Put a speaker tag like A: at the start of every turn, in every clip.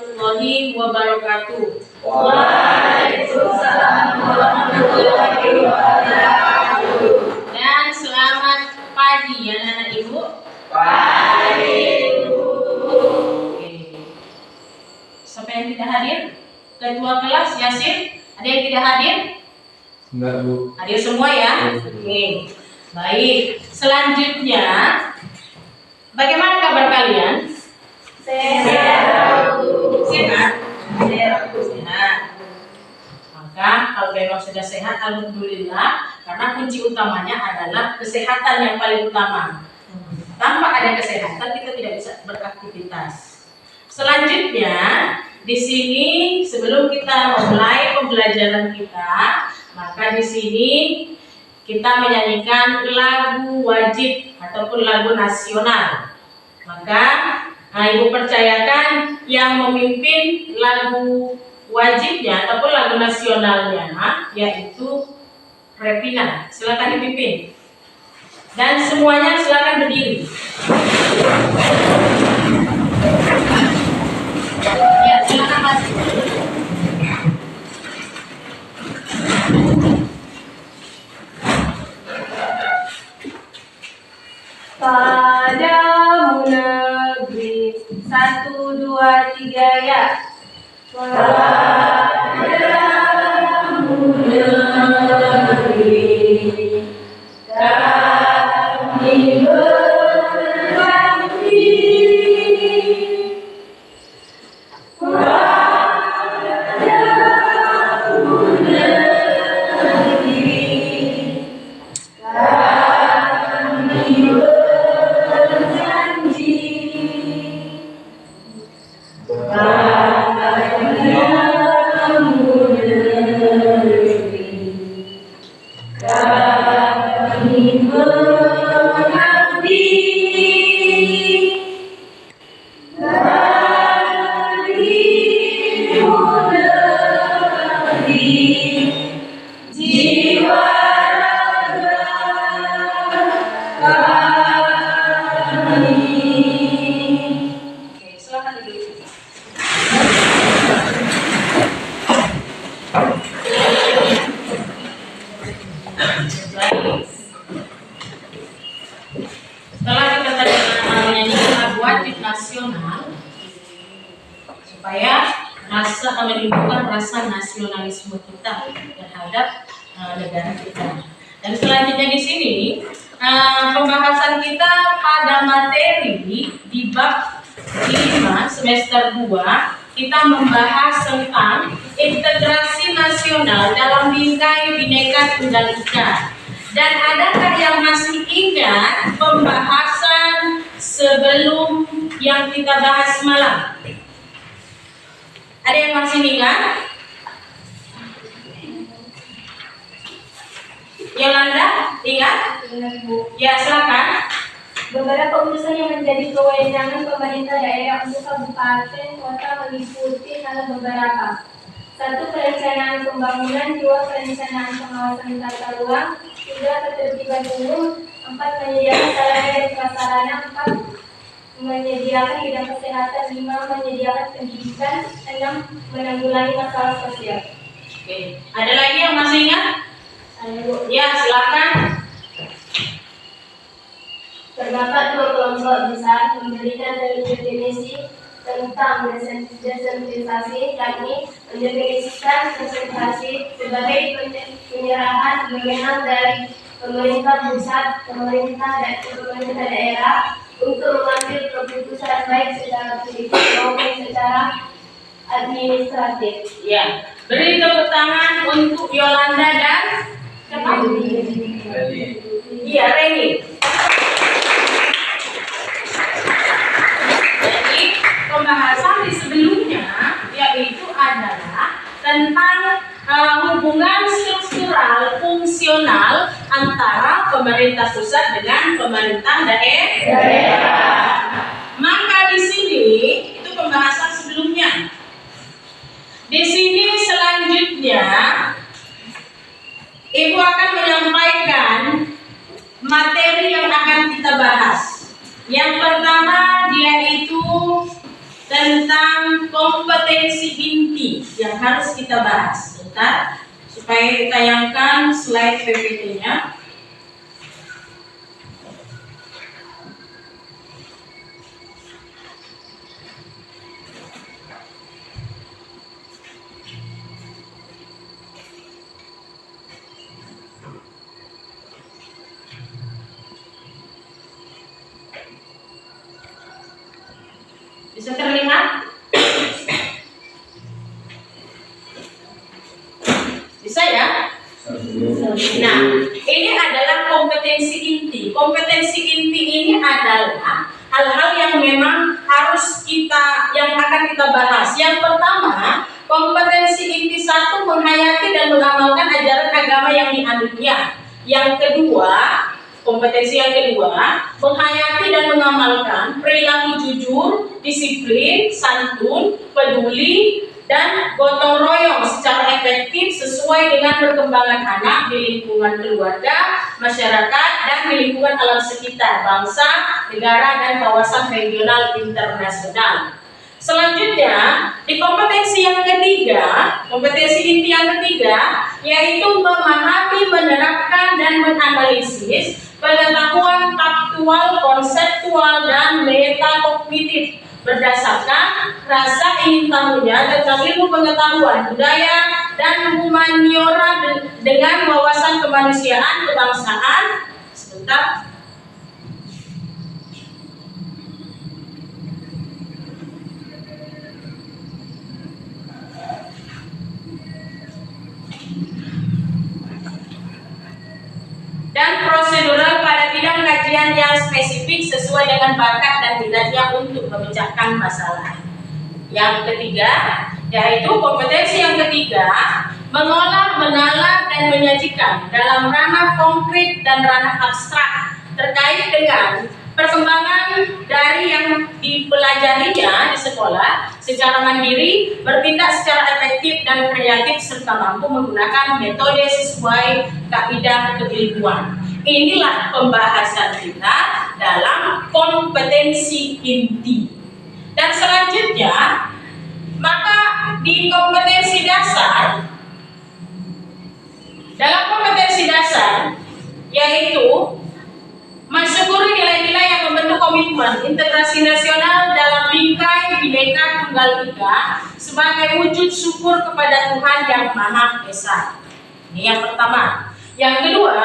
A: warahmatullahi wabarakatuh.
B: Waalaikumsalam warahmatullahi wabarakatuh.
A: Dan selamat pagi ya anak ibu.
B: Pagi Bu.
A: Oke. Siapa yang tidak hadir? Ketua kelas Yasin, ada yang tidak hadir?
C: Enggak Bu.
A: Hadir semua ya? Oke. Baik. Selanjutnya, bagaimana kabar kalian?
B: Sehat Bu.
A: Sehat?
B: Sehat Bu.
A: Sehat. Maka kalau memang sudah sehat, alhamdulillah, karena kunci utamanya adalah kesehatan yang paling utama. Tanpa ada kesehatan kita tidak bisa beraktivitas. Selanjutnya, di sini sebelum kita memulai pembelajaran kita, maka di sini kita menyanyikan lagu wajib ataupun lagu nasional. Maka ibu percayakan yang memimpin lagu wajibnya ataupun lagu nasionalnya yaitu Revina. Silakan dipimpin. Dan semuanya silakan berdiri. Ya, silakan masuk.
B: Padamu negeri 1, 2, 3 ya. Padamu negeri kami berbakti. Padamu negeri kami berjanji. Padamu negeri kami mengabdi. Negerimu negeri jiwa raga kami.
A: Oke, silakan duduk. Baik. Setelah kita tadi menyanyikan lagu wajib nasional, supaya menimbulkan rasa nasionalisme kita terhadap negara kita. Dan selanjutnya di sini pembahasan kita pada materi di bab 5 semester 2 kita membahas tentang integrasi nasional dalam bingkai Bhinneka Tunggal Ika. Dan adakah yang masih ingat pembahasan sebelum yang kita bahas malam? Ada yang masih ingat? Yolanda, ingat?
B: Ingat Bu.
A: Ya, silakan.
B: Beberapa urusan yang menjadi kewenangan pemerintah daerah untuk kabupaten kota meliputi hal beberapa. 1. Perencanaan pembangunan. 2. Perencanaan pengawasan tata ruang. 3. Ketertiban umum. 4. Menyediakan sarana dan prasarana. 4. Menyediakan bidang kesehatan. 5. Menyediakan pendidikan. 6. Menanggulangi masalah sosial.
A: Oke. Ada lagi yang masih ingat?
B: Bu.
A: Ya, silakan.
B: Terdapat 2 kelompok besar memberikan definisi tentang desentralisasi, yakni mendefinisikan desentralisasi sebagai penyerahan wewenang dari pemerintah pusat, pemerintah daerah untuk mengambil keputusan baik secara politik maupun secara administratif.
A: Ya, beri tepuk tangan untuk Yolanda dan siapa? Iya, Reni. Jadi pembahasan di sebelumnya yaitu adalah tentang hubungan struktural fungsional antara pemerintah pusat dengan pemerintah daerah. Maka di sini itu pembahasan sebelumnya. Di sini selanjutnya Ibu akan menyampaikan materi yang akan kita bahas. Yang pertama dia itu tentang kompetensi inti yang harus kita bahas. Bentar, supaya ditayangkan slide PPT-nya. Bisa terlihat? Bisa ya? Nah, ini adalah kompetensi inti. Kompetensi inti ini adalah hal-hal yang memang harus yang akan kita bahas. Yang pertama, kompetensi inti 1, menghayati dan mengamalkan ajaran agama yang dianutnya. Yang kedua, kompetensi yang kedua, menghayati dan mengamalkan perilaku jujur, disiplin, santun, peduli, dan gotong royong secara efektif sesuai dengan perkembangan anak di lingkungan keluarga, masyarakat, dan di lingkungan alam sekitar, bangsa, negara, dan kawasan regional internasional. Selanjutnya, di kompetensi yang ketiga, kompetensi inti yang ketiga, yaitu memahami, menerapkan, dan menganalisis pengetahuan faktual, konseptual, dan metakognitif berdasarkan rasa ingin tahunya tentang ilmu pengetahuan, budaya, dan humaniora dengan wawasan kemanusiaan, kebangsaan. Sebentar. Dan prosedural pada bidang kajian yang spesifik sesuai dengan bakat dan minatnya untuk memecahkan masalah. Yang ketiga, yaitu kompetensi yang ketiga, mengolah, menalar, dan menyajikan dalam ranah konkret dan ranah abstrak terkait dengan perkembangan dari yang dipelajarinya di sekolah secara mandiri, bertindak secara efektif dan kreatif, serta mampu menggunakan metode sesuai kaidah keilmuan. Inilah pembahasan kita dalam kompetensi inti. Dan selanjutnya, maka di kompetensi dasar, dalam kompetensi dasar, yaitu mensyukuri nilai-nilai yang membentuk komitmen integrasi nasional dalam bingkai Bhinneka Tunggal Ika sebagai wujud syukur kepada Tuhan Yang Maha Esa. Ini yang pertama. Yang kedua,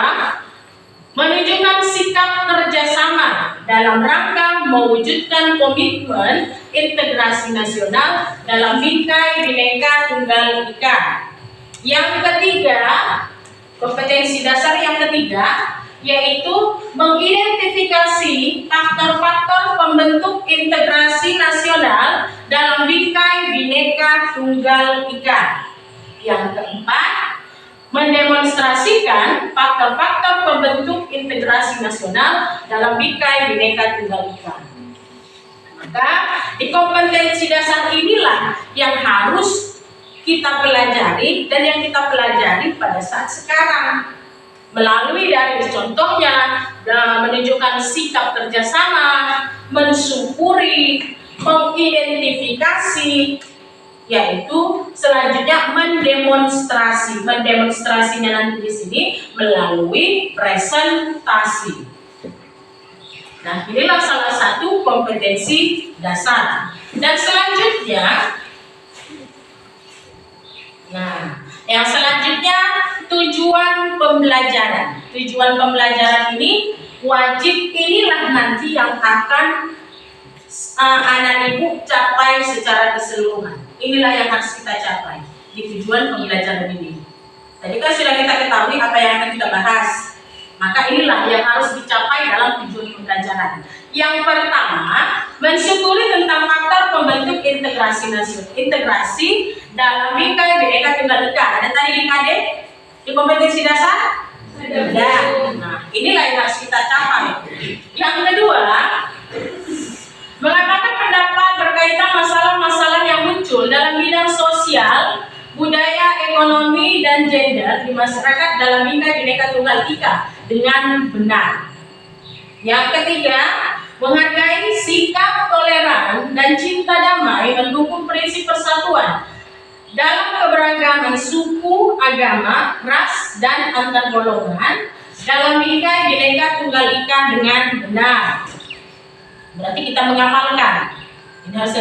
A: menunjukkan sikap kerjasama dalam rangka mewujudkan komitmen integrasi nasional dalam bingkai Bhinneka Tunggal Ika. Yang ketiga, kompetensi dasar yang ketiga, yaitu mengidentifikasi faktor-faktor pembentuk integrasi nasional dalam bingkai Bhinneka Tunggal Ika. Yang keempat, mendemonstrasikan faktor-faktor pembentuk integrasi nasional dalam bingkai Bhinneka Tunggal Ika. Maka di kompetensi dasar inilah yang harus kita pelajari dan yang kita pelajari pada saat sekarang. Melalui dari contohnya menunjukkan sikap kerjasama, mensyukuri, mengidentifikasi, yaitu selanjutnya mendemonstrasi. Mendemonstrasinya nanti di sini melalui presentasi. Nah, inilah salah satu kompetensi dasar. Dan selanjutnya, yang selanjutnya tujuan pembelajaran. Tujuan pembelajaran ini wajib, inilah nanti yang akan anak ibu capai secara keseluruhan. Inilah yang harus kita capai di tujuan pembelajaran ini. Tadi kan sudah kita ketahui apa yang akan kita bahas. Maka inilah yang harus dicapai dalam tujuan pembelajaran. Yang pertama, mensyukuri tentang faktor pembentuk integrasi nasional, integrasi dalam bingkai Bhinneka Tunggal Ika. Ada tadi di KD di kompetensi dasar? Ada. Nah, inilah yang harus kita capai. Yang kedua, mengatakan pendapat berkaitan masalah-masalah yang muncul dalam bidang sosial, budaya, ekonomi, dan gender di masyarakat dalam bingkai Bhinneka Tunggal Ika dengan benar. Yang ketiga, menghargai sikap toleran dan cinta damai, mendukung prinsip persatuan dalam keberagaman suku, agama, ras, dan antar golongan dalam bingkai Bhinneka Tunggal Ika dengan benar. Berarti kita mengamalkan. Ini harus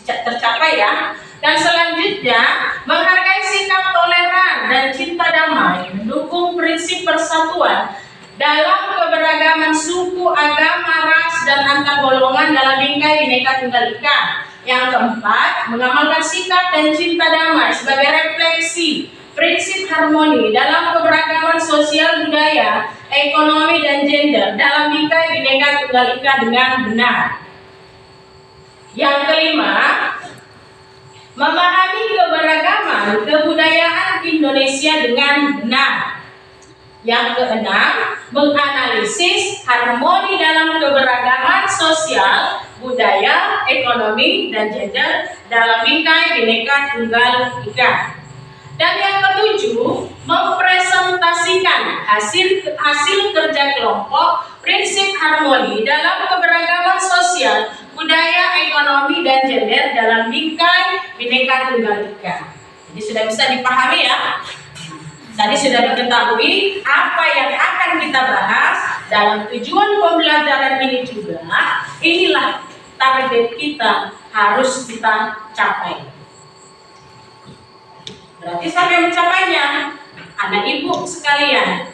A: tercapai ya. Dan selanjutnya, menghargai sikap toleran dan cinta damai, mendukung prinsip persatuan dalam keberagaman suku, agama, ras, dan antar golongan dalam bingkai Bhinneka Tunggal Ika. Yang keempat, mengamalkan sikap dan cinta damai sebagai refleksi prinsip harmoni dalam keberagaman sosial, budaya, ekonomi, dan gender dalam bingkai Bhinneka Tunggal Ika dengan benar. Yang kelima, memahami keberagaman kebudayaan Indonesia dengan benar. Yang keenam, menganalisis harmoni dalam keberagaman sosial, budaya, ekonomi, dan gender dalam bingkai Bhinneka Tunggal Ika. Dan yang ketujuh, mempresentasikan hasil kerja kelompok, prinsip harmoni dalam keberagaman sosial, budaya, ekonomi, dan gender dalam bingkai Bhinneka Tunggal Ika. Jadi sudah bisa dipahami ya. Tadi sudah diketahui apa yang akan kita bahas dalam tujuan pembelajaran ini juga. Inilah target kita harus kita capai. Berarti siapa yang mencapainya? Anak ibu sekalian.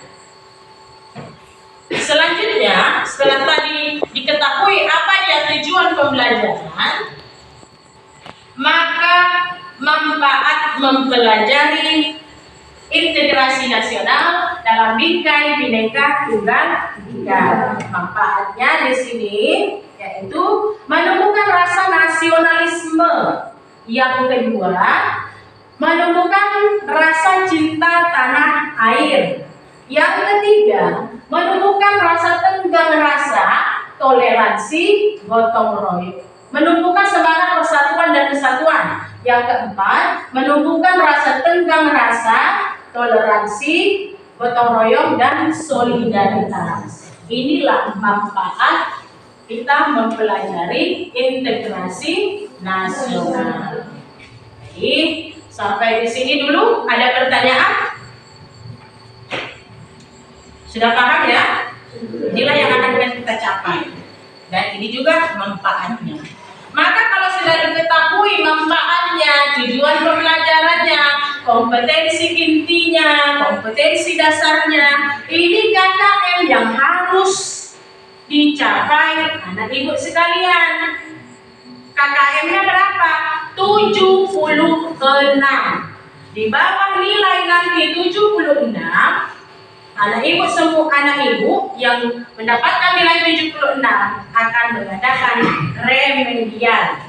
A: Selanjutnya, setelah tadi diketahui apa dia tujuan pembelajaran, maka manfaat mempelajari integrasi nasional dalam bingkai Bhinneka Tunggal Ika. Manfaatnya di sini yaitu menemukan rasa nasionalisme. Yang kedua, menemukan rasa cinta tanah air. Yang ketiga, menemukan rasa tenggang rasa, toleransi, gotong royong. Menumbuhkan semangat persatuan dan kesatuan. Yang keempat, menumbuhkan rasa tenggang rasa, toleransi, gotong royong, dan solidaritas. Inilah manfaat kita mempelajari integrasi nasional. Jadi sampai di sini dulu. Ada pertanyaan? Sudah paham ya? Inilah yang akan kita capai. Dan ini juga manfaatnya. Maka kalau sudah diketahui manfaatnya, tujuan pembelajarannya, kompetensi intinya, kompetensi dasarnya, ini KKM yang harus dicapai anak ibu sekalian. KKM-nya berapa? 76. Di bawah nilai nanti 76, anak ibu yang mendapatkan nilai 76 akan mengadakan remedial.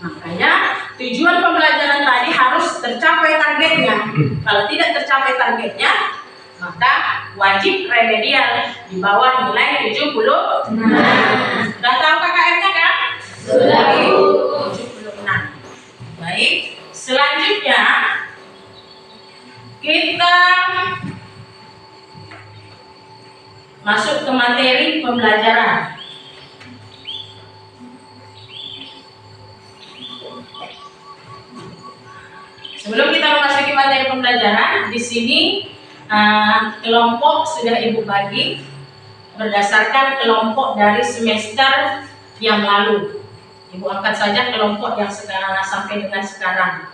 A: Makanya tujuan pembelajaran tadi harus tercapai targetnya. Kalau tidak tercapai targetnya, maka wajib remedial di bawah nilai 76. Sudah tahu KKM-nya kan? Sudah. 76. Baik, selanjutnya kita masuk ke materi pembelajaran. Sebelum kita memasuki materi pembelajaran, di sini kelompok sudah ibu bagi berdasarkan kelompok dari semester yang lalu. Ibu angkat saja kelompok yang sekarang sampai dengan sekarang.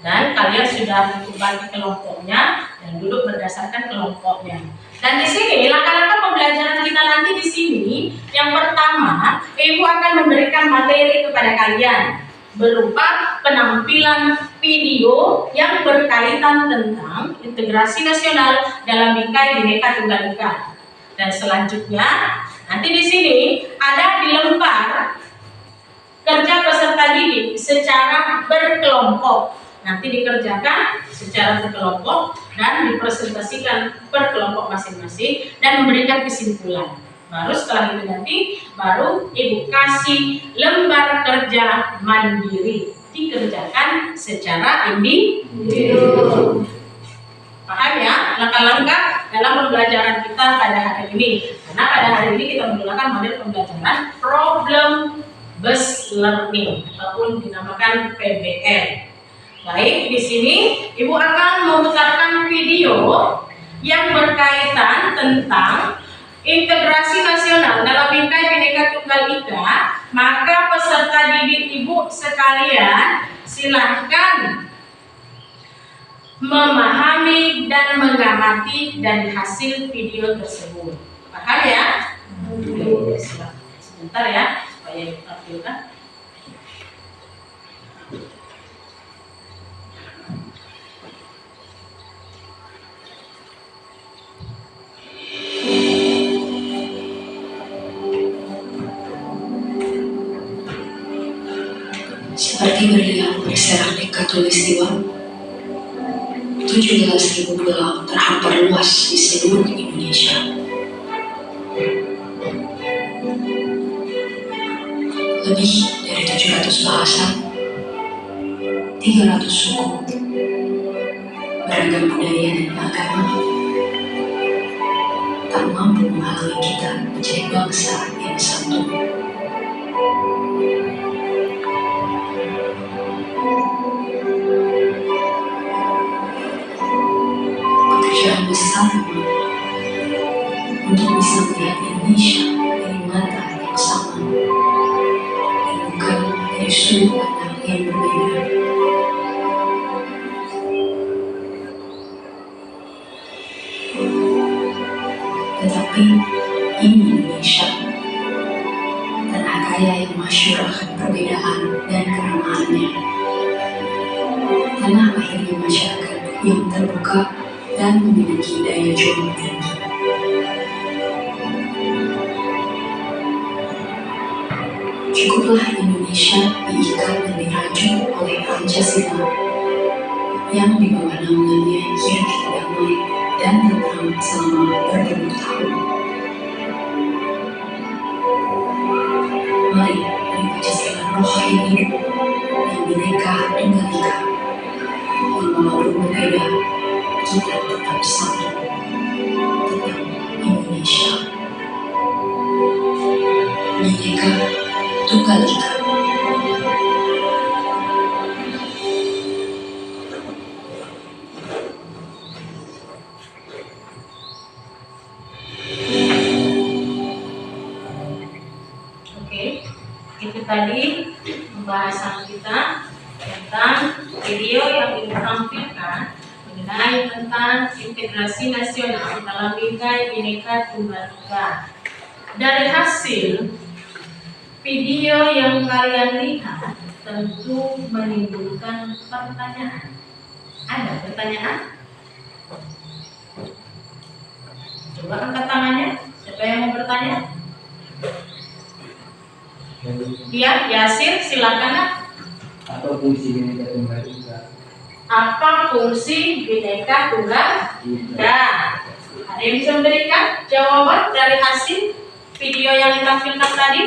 A: Dan kalian sudah bagi kelompoknya dan duduk berdasarkan kelompoknya. Dan di sini langkah-langkah pembelajaran kita nanti di sini, yang pertama, ibu akan memberikan materi kepada kalian berupa penampilan video yang berkaitan tentang integrasi nasional dalam bingkai Bhinneka Tunggal Ika. Dan selanjutnya, nanti di sini ada dilempar kerja peserta didik secara berkelompok. Nanti dikerjakan secara berkelompok dan dipresentasikan per kelompok masing-masing dan memberikan kesimpulan. Baru setelah itu nanti baru ibu kasih lembar kerja mandiri, dikerjakan secara individu. Paham ya langkah-langkah dalam pembelajaran kita pada hari ini. Karena pada hari ini kita menggunakan model pembelajaran problem based learning ataupun dinamakan PBL. Baik, di sini Ibu akan memutarkan video yang berkaitan tentang integrasi nasional dalam bingkai Bhinneka Tunggal Ika. Maka peserta didik Ibu sekalian silahkan memahami dan mengamati dari hasil video tersebut. Paham ya? Sebentar ya, supaya ditampilkan.
C: Seperti berlian berserak di Katulistiwa, 17.000 pulau terhampar luas di seluruh Indonesia. Lebih dari 700 bahasa, 300 suku, beragam budaya dan agama, tak mampu menghalangi kita menjadi bangsa yang satu. Pekerjaan besar untuk bisa melihat Indonesia dari mata yang sama dan bukan dari sudut pandang yang berbeda. Tetapi ini Indonesia, tanah kaya yang masyhur akan perbedaan dan keramahannya. Tanah lahirnya masyarakat yang terbuka dan memiliki daya juang tinggi. Cukuplah Indonesia diikat dan dirajut oleh Pancasila yang di bawah naungannya hidup damai dan tentram selama berpuluh tahun. Mari Pancasila roh yang hidup, yang Bhinneka Tunggal Ika, yang walaupun berbeda, kita tetap satu, tetap Indonesia. Bhinneka Tunggal Ika.
A: Oke, itu tadi pembahasan kita tentang video yang ditampilkan mengenai tentang integrasi nasional dalam bingkai Bhinneka Tunggal Ika. Dari hasil video yang kalian lihat tentu menimbulkan pertanyaan. Ada pertanyaan? Coba angkat tangannya. Siapa yang mau bertanya? Iya, Yasir, silakan.
D: Apa fungsi Bhinneka Tunggal Ika?
A: Apa fungsi Bhinneka Tunggal Ika? Ada yang bisa memberikan jawaban dari hasil video yang ditampilkan tadi?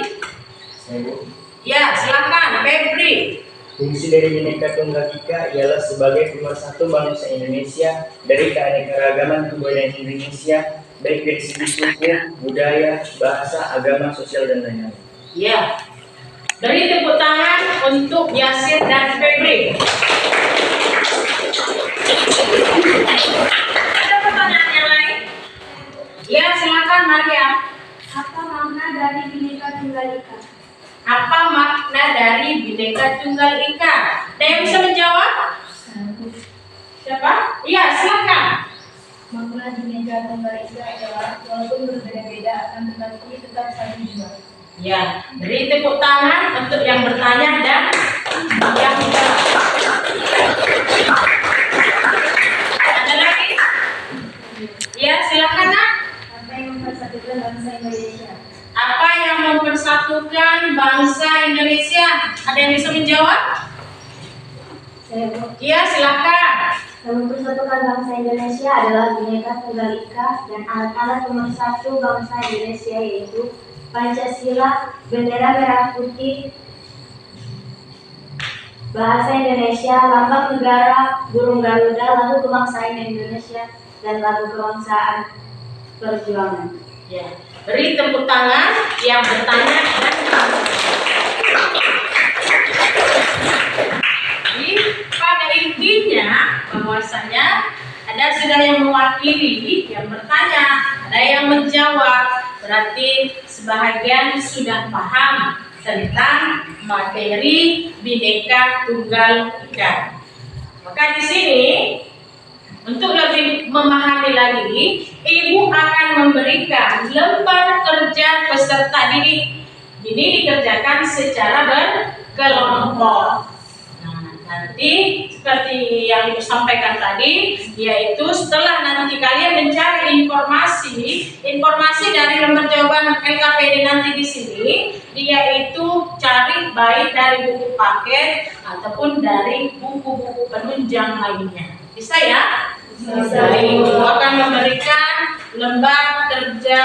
A: Ya, silakan, Febri.
D: Fungsi dari Bhinneka Tunggal Ika ialah sebagai pemersatu bangsa Indonesia dari keanekaragaman kebudayaan Indonesia, baik dari segi suku, budaya, bahasa, agama, sosial, dan lain-lain.
A: Ya. Beri tepuk tangan untuk Yasir dan Febri. Ada pertanyaan yang lain? Ya, silakan Maria.
B: Apa makna dari Bhinneka Tunggal Ika?
A: Apa makna dari Bhinneka Tunggal Ika? Ada yang bisa menjawab? Siapa? Iya, silakan.
B: Makna Bhinneka Tunggal Ika adalah walaupun berbeda-beda akan tetapi tetap satu jua.
A: Ya, beri tepuk tangan untuk yang bertanya dan yang menjawab. Ada lagi? Ya, silakan Nak.
B: Apa yang mempersatukan bangsa Indonesia?
A: Apa yang mempersatukan bangsa Indonesia? Ada yang bisa menjawab?
B: Saya
A: Iya, silakan.
B: Yang mempersatukan bangsa Indonesia adalah Bhinneka Tunggal Ika dan alat-alat pemersatu bangsa Indonesia yaitu Pancasila, bendera merah putih, bahasa Indonesia, lambang negara, burung Garuda, lagu kebangsaan Indonesia, dan lagu kebangsaan perjuangan.
A: Ya, beri tepuk tangan yang bertanya dan jadi pada intinya bahwasanya ada sudah yang mewakili, yang bertanya, ada yang menjawab, berarti sebahagian sudah paham tentang materi Bhinneka Tunggal Ika. Maka di sini untuk lebih memahami lagi, Ibu akan memberikan lembar kerja peserta didik. Ini dikerjakan secara berkelompok. Nah, nanti seperti yang Ibu sampaikan tadi, yaitu setelah nanti kalian mencari informasi dari lembar jawaban LKPD nanti di sini, yaitu cari baik dari buku paket ataupun dari buku-buku penunjang lainnya. Bisa ya? Ibu akan memberikan lembar kerja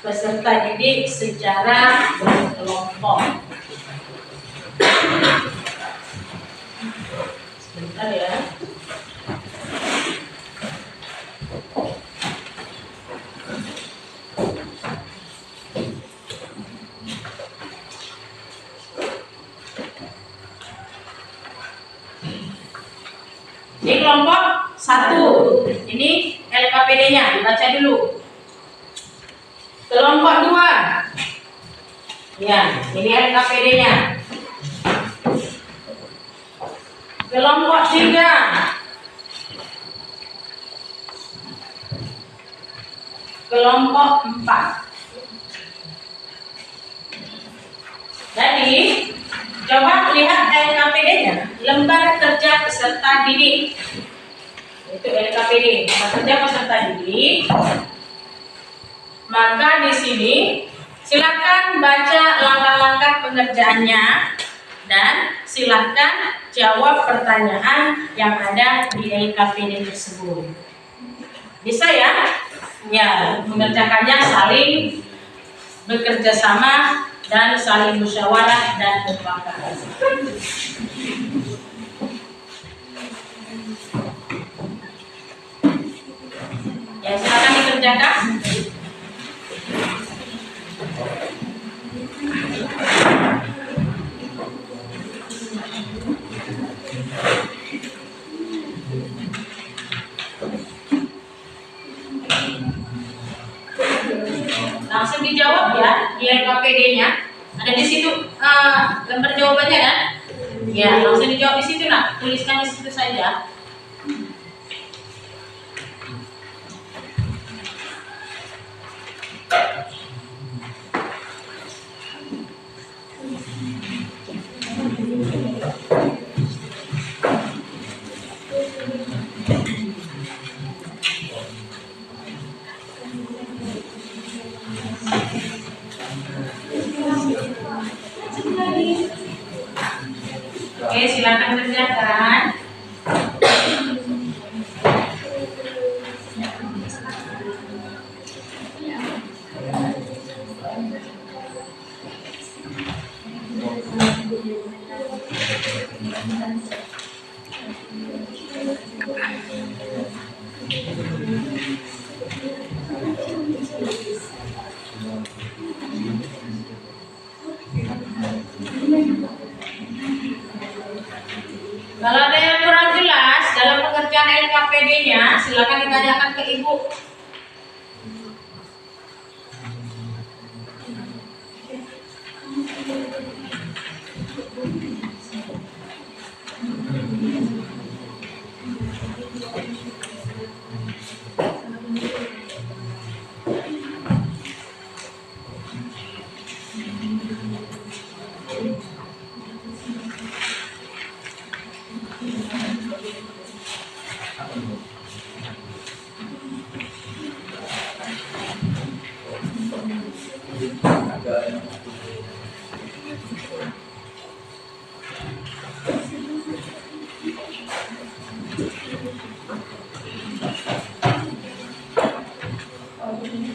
A: peserta didik secara berkelompok. Sebentar ya. Ini kelompok 1. Ini LKPD-nya, dibaca dulu. Kelompok 2. Ya, ini LKPD-nya. Kelompok 3. Kelompok 4. Jadi, coba lihat LKPD-nya, lembar kerja peserta didik. Itu LKPD, lembar kerja peserta didik. Maka di sini silakan baca langkah-langkah pengerjaannya dan silakan jawab pertanyaan yang ada di LKPD tersebut. Bisa ya? Ya, mengerjakannya saling bekerja sama dan saling musyawarah dan mufakat. Ya, silakan dikerjakan. Langsung dijawab ya di LKPD-nya. Ada di situ lembar jawabannya kan? Ya, langsung dijawab di situ nak. Tuliskan di situ saja. Oke, silakan kerjakan. Kalau ada yang kurang jelas dalam pengerjaan LKPD-nya, silakan ditanyakan ke Ibu.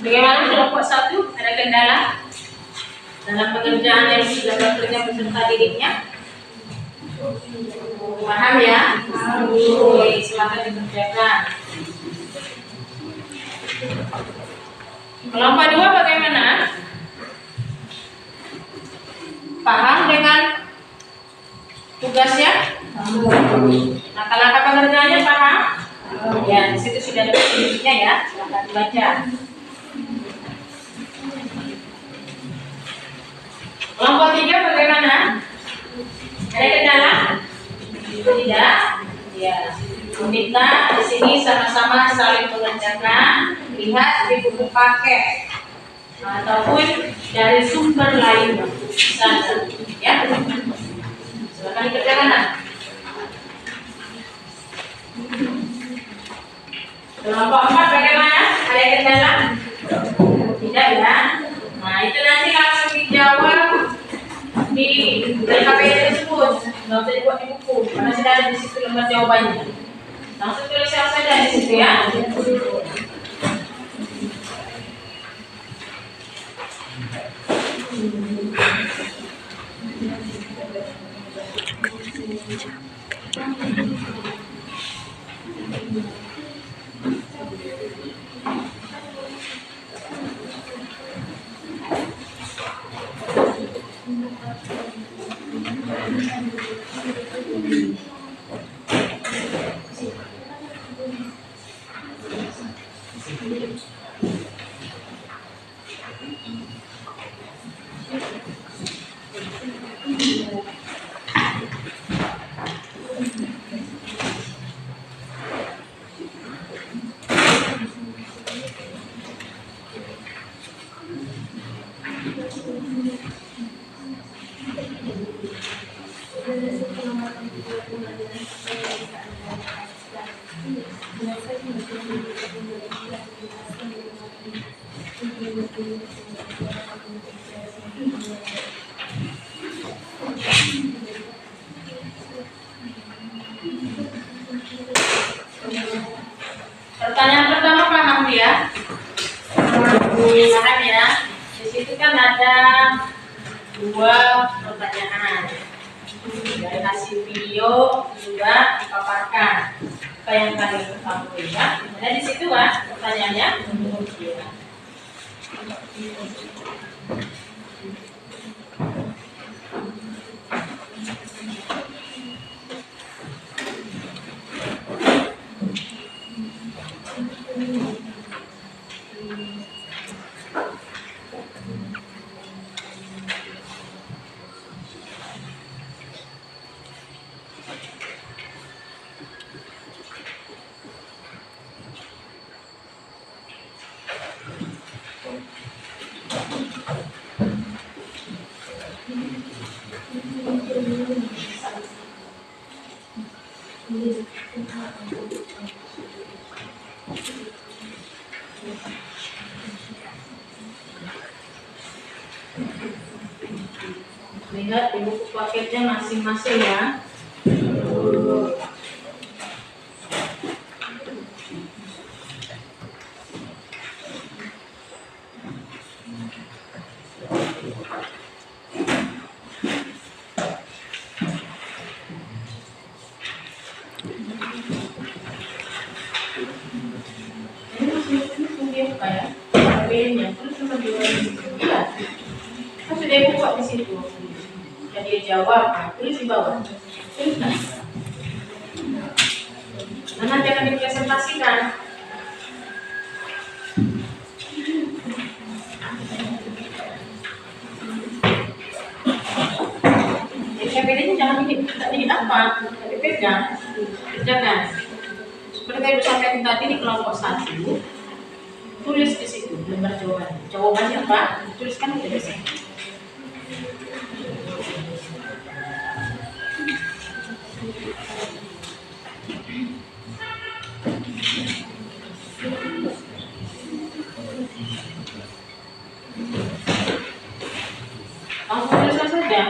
A: Bagaimana kelompok 1? Ada kendala dalam pekerjaan yang sudah bekerja peserta didiknya? Paham ya? Oke, silakan dikerjakan. Kelompok 2 bagaimana? Paham dengan tugasnya? Nah, langkah pengerjaannya paham? Ya, di situ sudah ada petunjuknya ya. Silakan dibaca. Kelompok 3 bagaimana? Ada kendala? Tidak. Ya. Kita di sini sama-sama saling mengerjakan. Lihat di buku paket ataupun dari sumber lain sana. Ya. Silakan dikerjakan. Kelompok 4 bagaimana? Ada kendala? Tidak ya. Nah, itu nanti langsung dijawab di LKPD tersebut. Nggak usah dibuat di buku, karena sudah ada di situ lembar jawabannya. Langsung tulis saja di situ ya. Pertanyaan pertama paham ya? Paham ya? Di situ kan ada 2 pertanyaan. Dari hasil video juga dipaparkan. Apa yang kalian ketahui ya? Ada di situ kan pertanyaannya? Ya. Lihat di buku paketnya masing-masing ya. Sudah buka di situ. Dan dia jawab, tulis di bawah. Tuliskan. Nah, nanti akan dipresentasikan. Bedanya jangan ini apa? Tapi pegang, kerjakan. Seperti Ibu sampaikan tadi di kelompok 1, tulis di situ lembar jawaban. Jawabannya apa? Tuliskan di sini. Langsung tuliskan saja.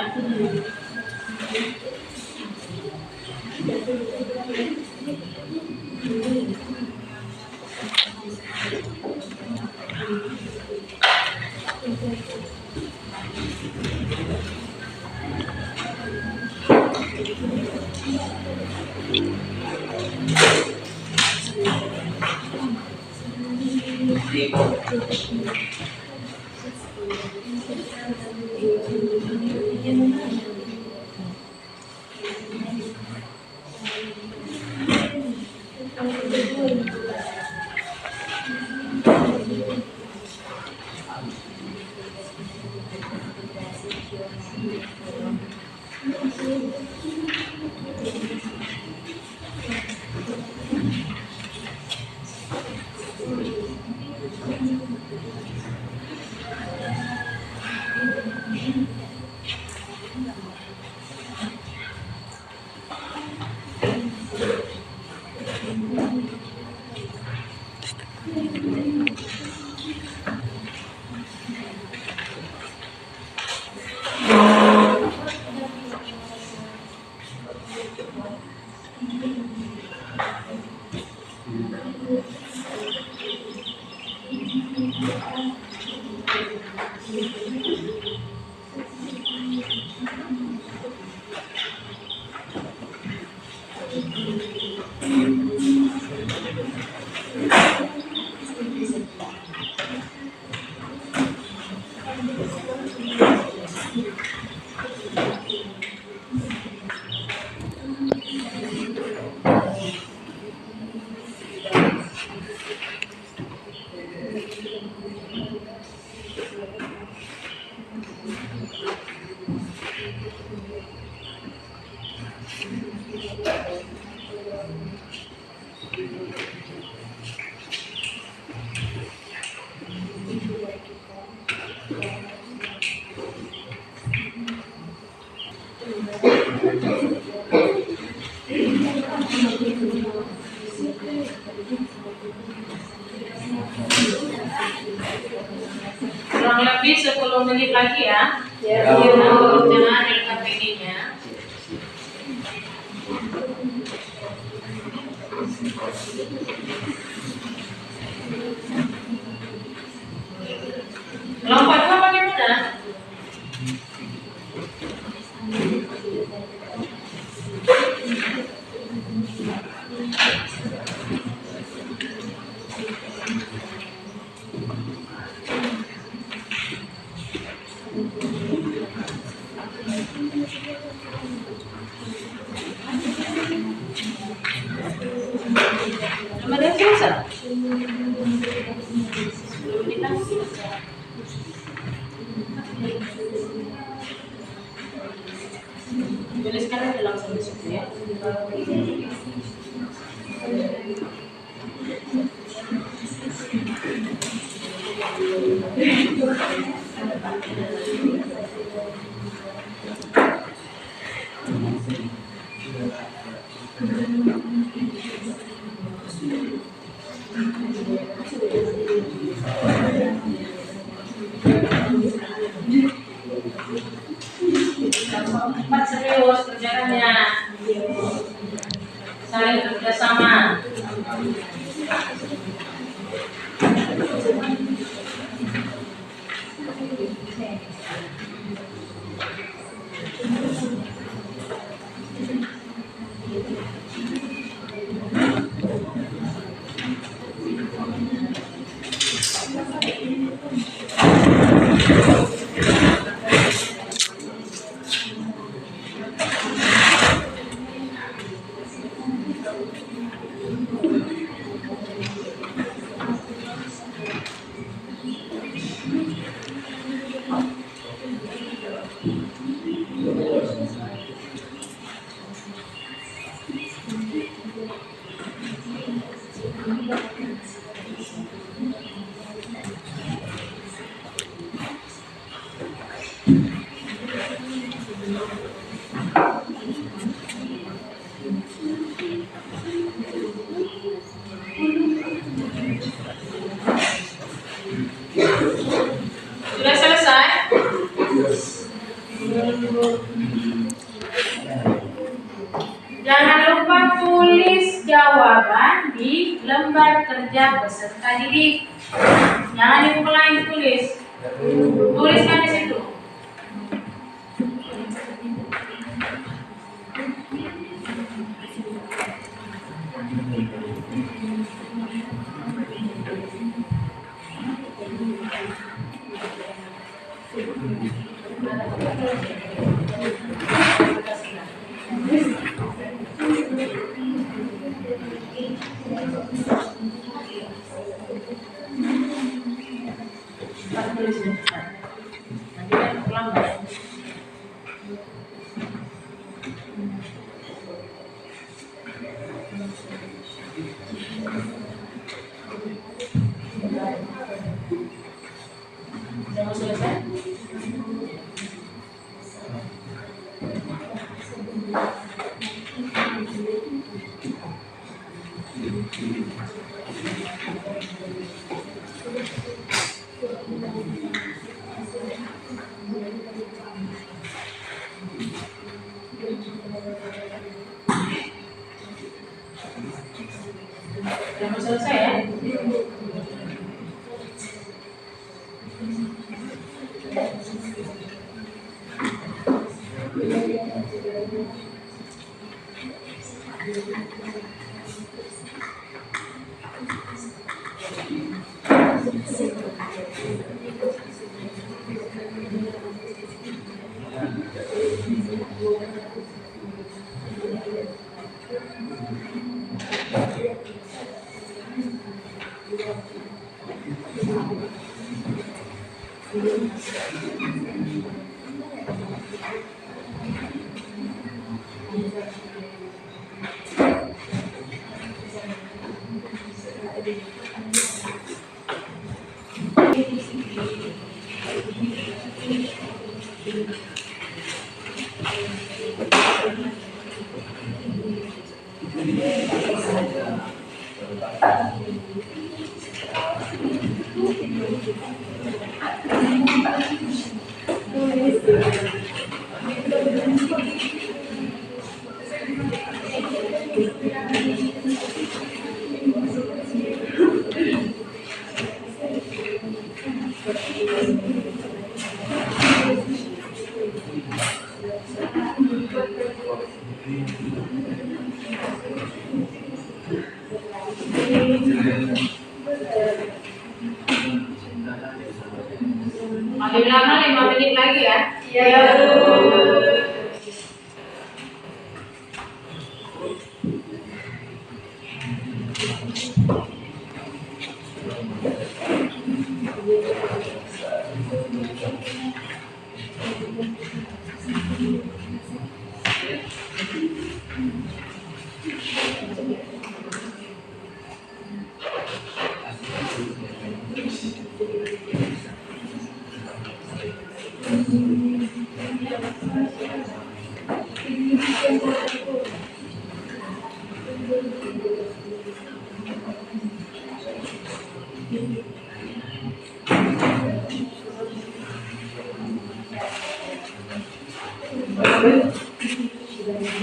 A: Kurang lebih 10 menit lagi ya.
B: Ya.
A: Jangan LKPD-nya. Lompatnya bagaimana? Ada susah. Tuliskan aja langsung di situ ya. Cepat serius kerjaannya, saling kerjasama. Sudah selesai? Jangan lupa tulis jawaban di lembar kerja peserta didik. Jangan di buku lain tulis. Tuliskan di situ. Sudah mau selesai ya? Paling lama 5 menit lagi ya.
B: Iya.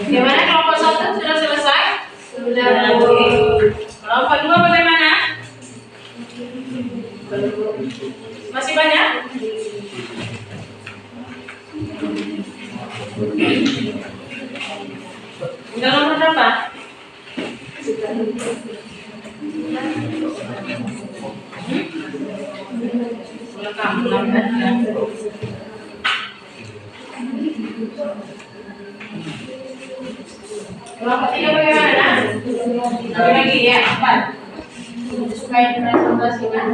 A: Gimana kelompok 1 sudah selesai?
B: Sudah.
A: Kelompok 2 bagaimana? Masih banyak? Udah nomor berapa? Udah kamu lambat ya. Kelompok 3 bagaimana? Lagi ya, 4. Supaya dipresentasikan.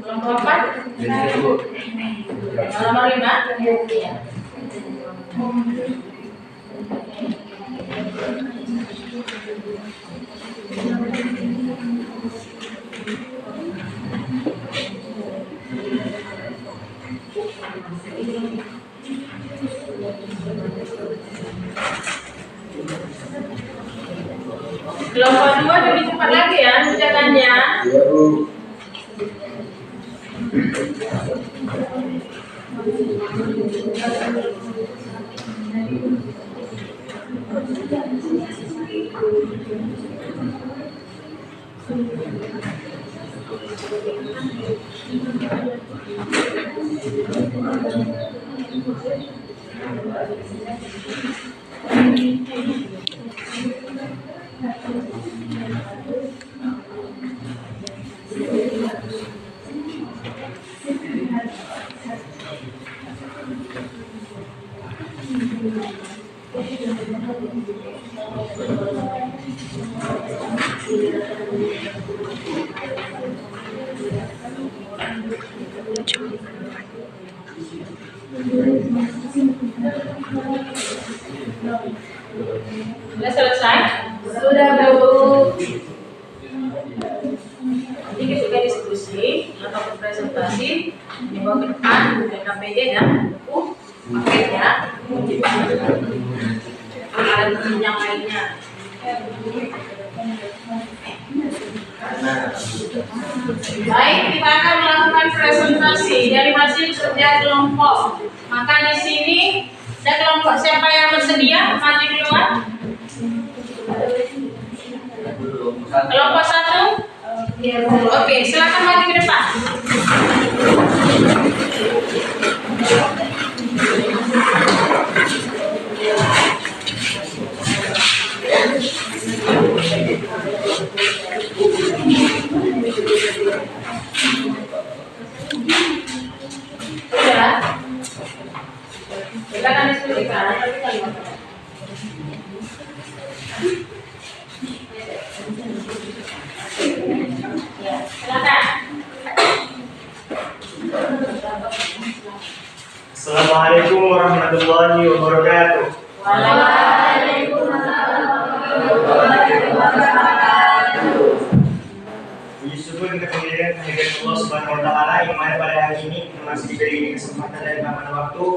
A: Kelompok 4? Nomor 5? Iya. Kelompok 2 lebih cepat lagi ya kerjaannya. Sudah selesai?
B: Sudah, Bu.
A: Nanti kita diskusi atau presentasi dibawa ke depan KPD dan buku paket ya. Alat yang lainnya. Baik, kita akan melakukan presentasi dari hasil kerja kelompok. Maka di sini ada kelompok siapa yang bersedia maju duluan? Kelompok 1. Oke, silakan maju ke depan. Sudah. Silakan diskusikan. Ya, silakan.
D: Assalamualaikum warahmatullahi wabarakatuh. Puji syukur kita kehadiran Allah Subhanahu wa Ta'ala yang mana pada hari ini kita masih diberi kesempatan dan aman waktu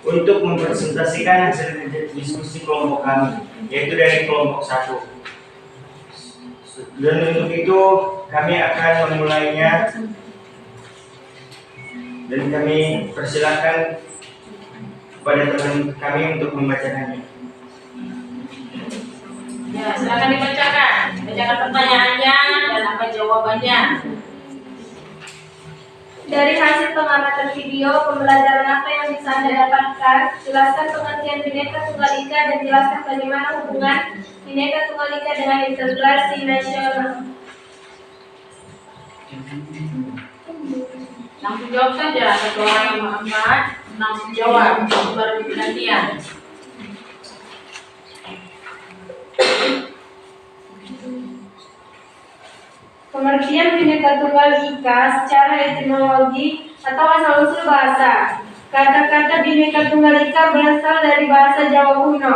D: untuk mempresentasikan hasil diskusi kelompok kami, yaitu dari kelompok 1. Dan untuk itu kami akan memulainya dan kami persilakan kepada teman kami untuk membacakannya.
A: Ya, silakan dibacakan. Bacakan pertanyaannya dan apa jawabannya.
B: Dari hasil pengamatan video, pembelajaran apa yang bisa Anda dapatkan? Jelaskan pengertian Bhinneka Tunggal Ika dan jelaskan bagaimana hubungan Bhinneka Tunggal Ika dengan integrasi nasional.
A: Langsung jawab saja. Satu orang yang mengangkat, langsung jawab. Baru gantian.
B: Pengertian Bhinneka Tunggal Ika secara etimologi atau asal-usul bahasa. Kata-kata Bhinneka Tunggal Ika berasal dari bahasa Jawa kuno.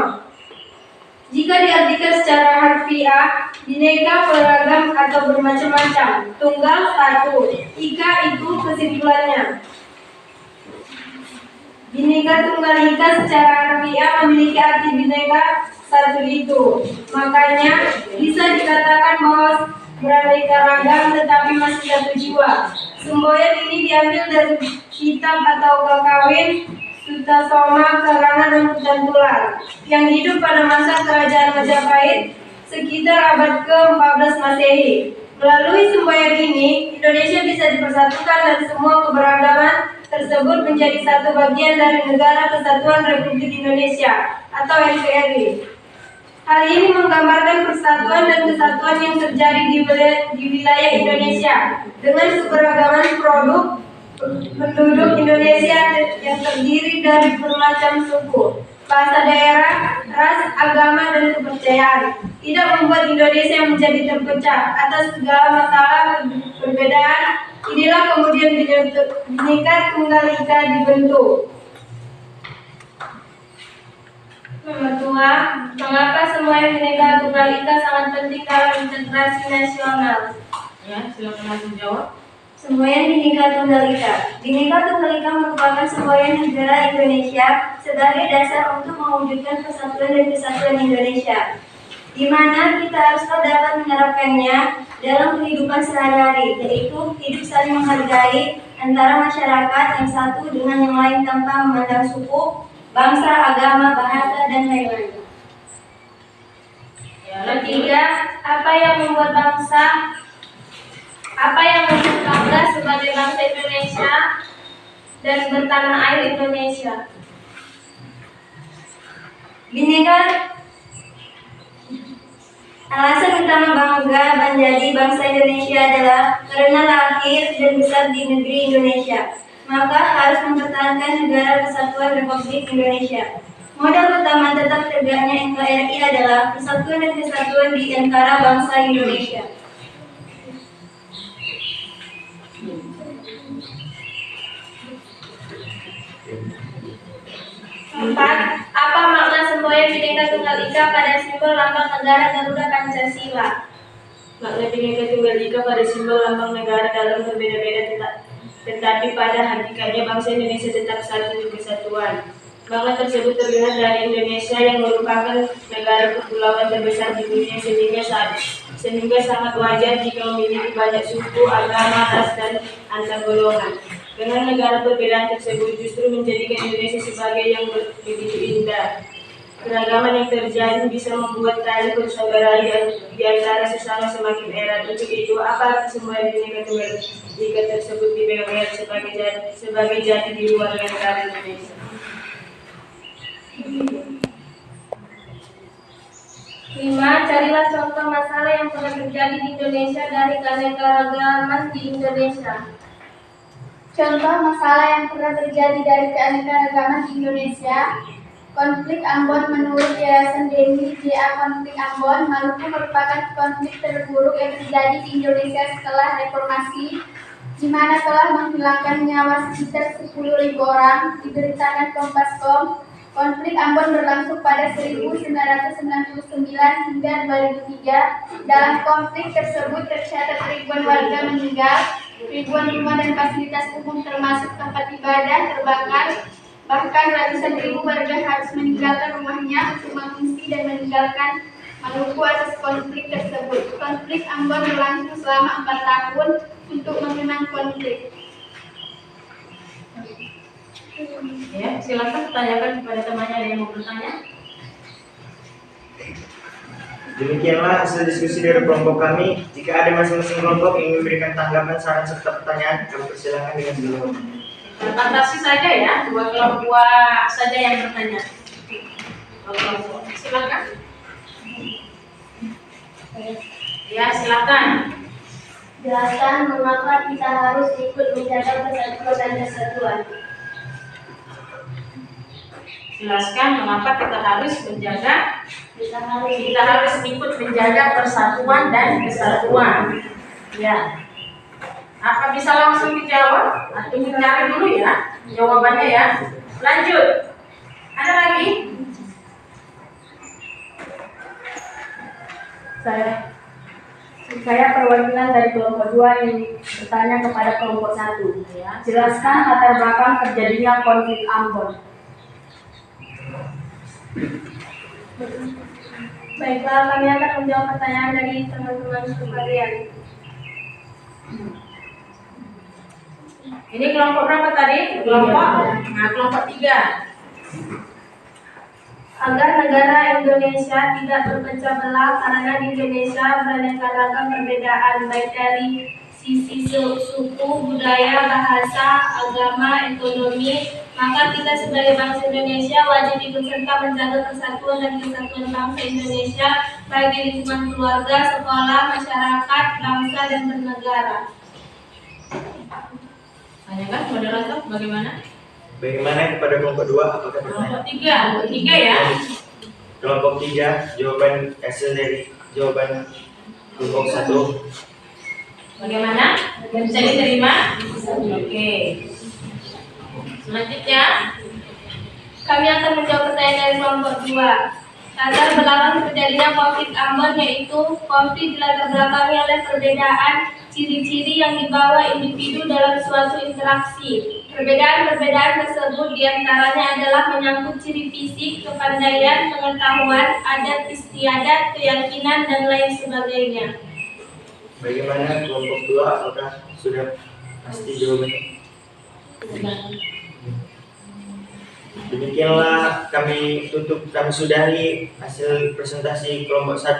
B: Jika diartikan secara harfiah, Bhinneka beragam atau bermacam-macam. Tunggal satu, Ika itu kesimpulannya. Bhinneka Tunggal Ika secara harfiah memiliki arti Bhinneka satu itu. Makanya bisa dikatakan bahwa beraneka ragam tetapi masih satu jiwa. Semboyan ini diambil dari kitab atau kakawin Sutasoma karangan Rambutan Tular yang hidup pada masa kerajaan Majapahit sekitar abad ke-14 Masehi. Melalui semboyan ini, Indonesia bisa dipersatukan dan semua keberagaman tersebut menjadi satu bagian dari Negara Kesatuan Republik Indonesia atau NKRI. Hal ini menggambarkan persatuan dan kesatuan yang terjadi di wilayah Indonesia dengan keberagaman produk penduduk Indonesia yang terdiri dari bermacam suku, bahasa daerah, ras, agama, dan kepercayaan. Tidak membuat Indonesia menjadi terpecah atas segala masalah perbedaan. Inilah kemudian Bhinneka Tunggal Ika dibentuk. Nomor 2, mengapa semua Bhinneka Tunggal Ika sangat penting dalam integrasi nasional?
A: Ya, silakan langsung jawab.
B: Semboyan Bhinneka Tunggal Ika. Bhinneka Tunggal Ika merupakan semboyan negara Indonesia sebagai dasar untuk mewujudkan persatuan dan kesatuan Indonesia, di mana kita harus dapat menerapkannya dalam kehidupan sehari-hari, yaitu hidup saling menghargai antara masyarakat yang satu dengan yang lain tanpa memandang suku, bangsa, agama, bahasa, dan lain-lain. Ketiga, apa yang membuat bangga sebagai bangsa Indonesia dan bertanah air Indonesia? Bhinneka. Alasan utama bangga menjadi bangsa Indonesia adalah karena lahir dan besar di negeri Indonesia, maka harus mempertahankan Negara Kesatuan Republik Indonesia. Modal utama tetap tegaknya NKRI adalah persatuan dan kesatuan di antara bangsa Indonesia. 4. Apa makna semboyan Bhinneka Tunggal Ika pada simbol lambang negara Garuda Pancasila?
E: Makna Bhinneka Tunggal Ika pada simbol lambang negara dalam berbeda-beda tetapi pada hakikatnya bangsa Indonesia tetap satu di kesatuan. Makna tersebut terlihat dari Indonesia yang merupakan negara kepulauan terbesar di dunia sehingga sangat wajar jika memiliki banyak suku, agama, ras, dan antar golongan. Dengan negara perbedaan tersebut justru menjadikan Indonesia sebagai yang begitu indah. Keragaman yang terjadi bisa membuat tali persaudaraan di antara sesama semakin erat. Untuk itu, apa semua Bhinneka Tunggal Ika tersebut dipegang erat sebagai jati diri warga negara Indonesia.
B: 5. Carilah contoh masalah yang pernah terjadi di Indonesia dari keanekaragaman di Indonesia.
F: Contoh masalah yang pernah terjadi dari keanekaragaman di Indonesia. Konflik Ambon menurut Yayasan Denny J.A. Konflik Ambon, Maluku merupakan konflik terburuk yang terjadi di Indonesia setelah reformasi, di mana telah menghilangkan nyawa sekitar 10.000 orang. Diberitakan Kompas.com, konflik Ambon berlangsung pada 1999 hingga 2003. Dalam konflik tersebut tercatat ribuan warga meninggal, ribuan rumah dan fasilitas umum termasuk tempat ibadah terbakar. Bahkan ratusan ribu warga harus meninggalkan rumahnya untuk mengungsi dan meninggalkan Maluku atas konflik tersebut. Konflik Ambon berlangsung selama 4 tahun untuk mengenang konflik.
A: Ya, silakan tanyakan kepada temannya, ada yang mau bertanya.
D: Demikianlah hasil diskusi dari kelompok kami. Jika ada masing-masing kelompok ingin memberikan tanggapan, saran, serta pertanyaan, kami persilakan dengan sebelumnya.
A: Batasi saja ya, dua saja yang bertanya. Silakan. Ya, silakan.
B: Jelaskan mengapa kita harus ikut menjaga persatuan dan kesatuan.
A: Jelaskan mengapa kita harus menjaga, kita harus ikut menjaga persatuan dan kesatuan. Ya. Apa bisa langsung dijawab? Atau mencari dulu ya jawabannya ya. Lanjut. Ada lagi?
G: Saya perwakilan dari kelompok 2 yang bertanya kepada kelompok 1. Jelaskan latar belakang terjadinya konflik Ambon.
B: Baiklah, kami akan menjawab pertanyaan dari teman-teman sekalian.
A: Ini kelompok berapa tadi? Kelompok 3.
B: Agar negara Indonesia tidak berpecah belah karena di Indonesia beraneka ragam perbedaan baik dari sisi suku, budaya, bahasa, agama, ekonomi, maka kita sebagai bangsa Indonesia wajib ikut serta menjaga persatuan dan kesatuan bangsa Indonesia bagi lingkungan keluarga, sekolah, masyarakat, bangsa, dan bernegara.
A: Tanyakan moderator bagaimana?
D: Bagaimana kepada kelompok 2? Apakah bertanya?
A: Kelompok 3 ya.
D: Kelompok 3, jawaban hasil dari jawaban kelompok 1.
A: Bagaimana? Bisa diterima? Oke. Selanjutnya,
B: Kami akan menjawab pertanyaan dari kelompok 2. Latar belakang terjadinya konflik Ambon yaitu konflik dilatar belakangi oleh perbedaan ciri-ciri yang dibawa individu dalam suatu interaksi. Perbedaan-perbedaan tersebut diantaranya adalah menyangkut ciri fisik, kepandaian, pengetahuan, adat istiadat, keyakinan, dan lain sebagainya.
D: Bagaimana kelompok 2? Apakah sudah pasti jawabannya? Demikianlah kami sudahi hasil presentasi kelompok 1.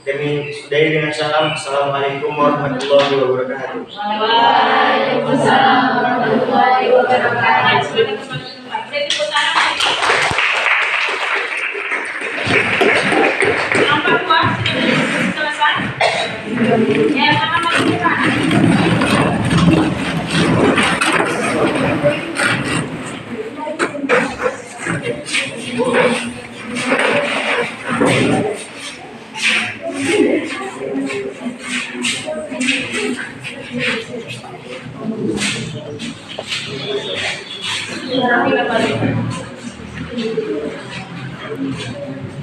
D: Kami sudahi dengan salam. Assalamualaikum warahmatullahi wabarakatuh.
A: Waalaikumsalam warahmatullahi wabarakatuh. Kelompok 2 sudah selesai. Ya, sama kita.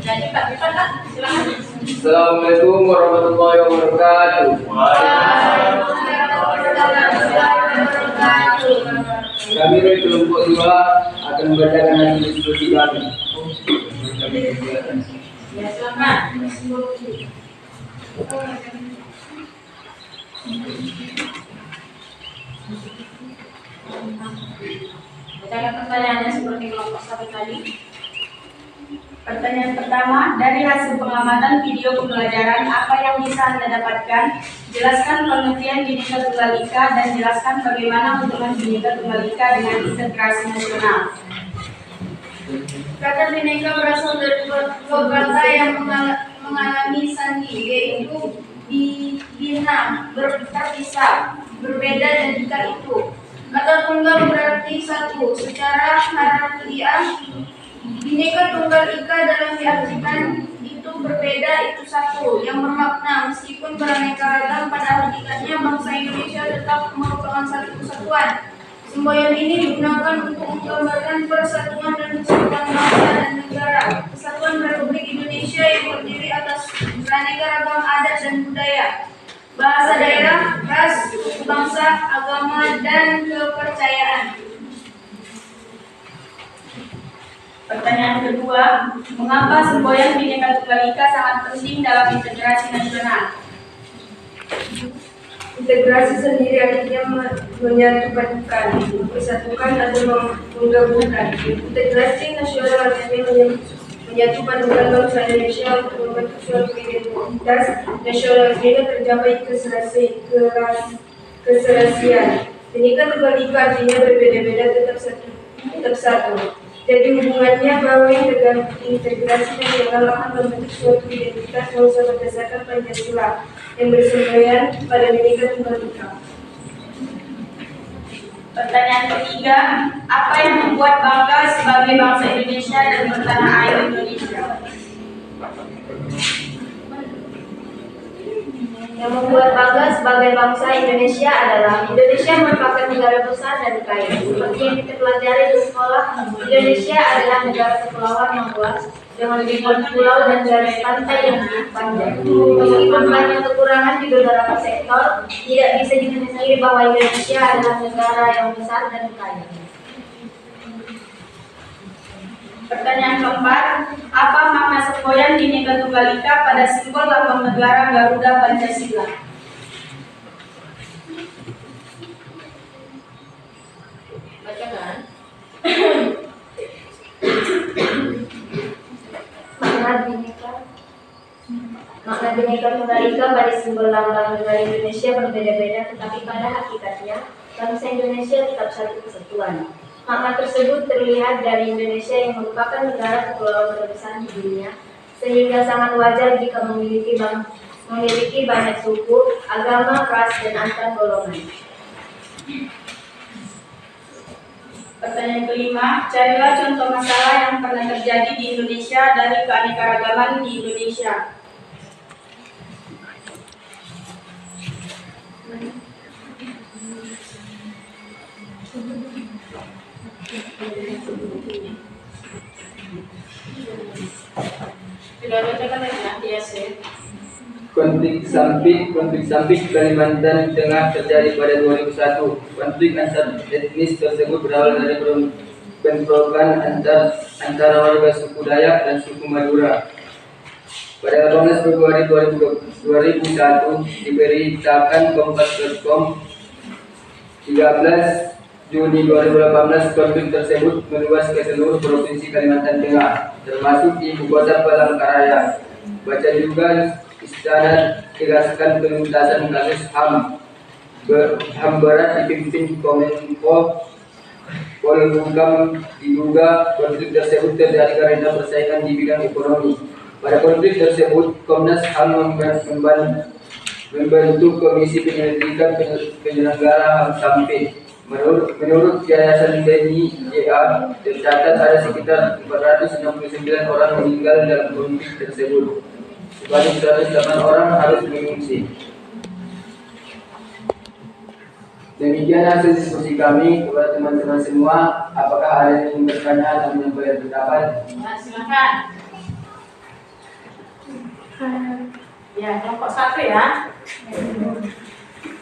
A: Jadi Pak Pak, silakan.
H: Assalamualaikum warahmatullahi wabarakatuh. Kami dari kelompok 2 akan membacakan hasil diskusi kami.
A: Ya, silakan. Bacakan pertanyaannya seperti kelompok satu tadi.
G: Pertanyaan pertama, dari hasil pengamatan video pembelajaran, apa yang bisa Anda dapatkan? Jelaskan pengertian Bhinneka Tunggal Ika dan jelaskan bagaimana hubungan Bhinneka Tunggal Ika dengan integrasi nasional.
F: Kata Bhinneka berasal dari dua kata yang mengalami sandi, yaitu bina, berpisah, berbeda, dan ika itu. Kata tunggal berarti satu. Secara harafiah, Bhinneka Tunggal Ika dalam diartikan itu berbeda, itu satu, yang bermakna meskipun beraneka ragam, pada hakikatnya bangsa Indonesia tetap merupakan satu kesatuan. Semboyan ini digunakan untuk menggambarkan persatuan dan kesatuan bangsa dan negara. Kesatuan Republik Indonesia yang terdiri atas beraneka ragam adat dan budaya, bahasa daerah, ras, bangsa, agama, dan kepercayaan.
G: Pertanyaan kedua, mengapa semboyan Bhinneka Tunggal Ika sangat penting dalam integrasi nasional?
E: Integrasi sendiri artinya menyatukan, mempersatukan atau menggabungkan. Integrasi nasional artinya menyatukan bukan bangsa Indonesia untuk membentuk suatu identitas nasional sehingga tercapai keserasian. Bhinneka Tunggal Ika artinya berbeda-beda tetap satu. Jadi hubungannya bahwa integrasi nasional akan membentuk suatu identitas bangsa berdasarkan Pancasila yang bersemboyan pada Bhinneka Tunggal Ika.
G: Pertanyaan ketiga, apa yang membuat bangga sebagai bangsa Indonesia dan bertanah air Indonesia?
E: Yang membuat bangga sebagai bangsa Indonesia adalah Indonesia merupakan negara besar dan kaya. Seperti yang kita pelajari di sekolah, Indonesia adalah negara kepulauan yang luas dengan ribuan pulau dan garis pantai yang panjang. Meskipun banyak kekurangan di beberapa sektor, tidak bisa dipungkiri bahwa Indonesia adalah negara yang besar dan kaya.
G: Pertanyaan keempat, apa makna semboyan Bhinneka Tunggal Ika pada simbol lambang negara Garuda Pancasila?
A: Bacakan.
E: Makna Bhinneka Tunggal Ika pada simbol lambang negara Indonesia berbeda-beda, tetapi pada hakikatnya bangsa Indonesia tetap satu kesatuan. Makna tersebut terlihat dari Indonesia yang merupakan negara kepulauan terbesar di dunia, sehingga sangat wajar jika memiliki banyak suku, agama, ras, dan antar golongan.
G: Pertanyaan kelima, carilah contoh masalah yang pernah terjadi di Indonesia dari keanekaragaman di Indonesia.
A: Sudah bacakan lagi ya, Sir.
H: Konflik Sampit Kalimantan Tengah terjadi pada 2001. Konflik antar etnis tersebut berawal dari bentrokan antara warga suku Dayak dan suku Madura. Pada 18 Februari 2001 diberitakan Kompas.com, 13 Juni 2018 konflik tersebut meluas ke seluruh provinsi Kalimantan Tengah, termasuk ibu kota Palangkaraya. Baca juga Istana tegaskan penuntasan kasus HAM berat dipimpin Komenko Polhukam. Diduga konflik tersebut terjadi karena persaingan di bidang ekonomi. Pada konflik tersebut, Komnas HAM membentuk Komisi Penyelidikan Penyelenggara HAM Sampit. Menurut Yayasan BNI JA, tercatat ada sekitar 469 orang meninggal dalam konflik tersebut. Sebanyak 108 orang harus mengungsi. Demikian hasil diskusi kami. Kepada teman-teman semua, apakah ada yang ingin bertanya atau menyampaikan pendapat?
A: Nah, silakan. Ya, kelompok satu ya.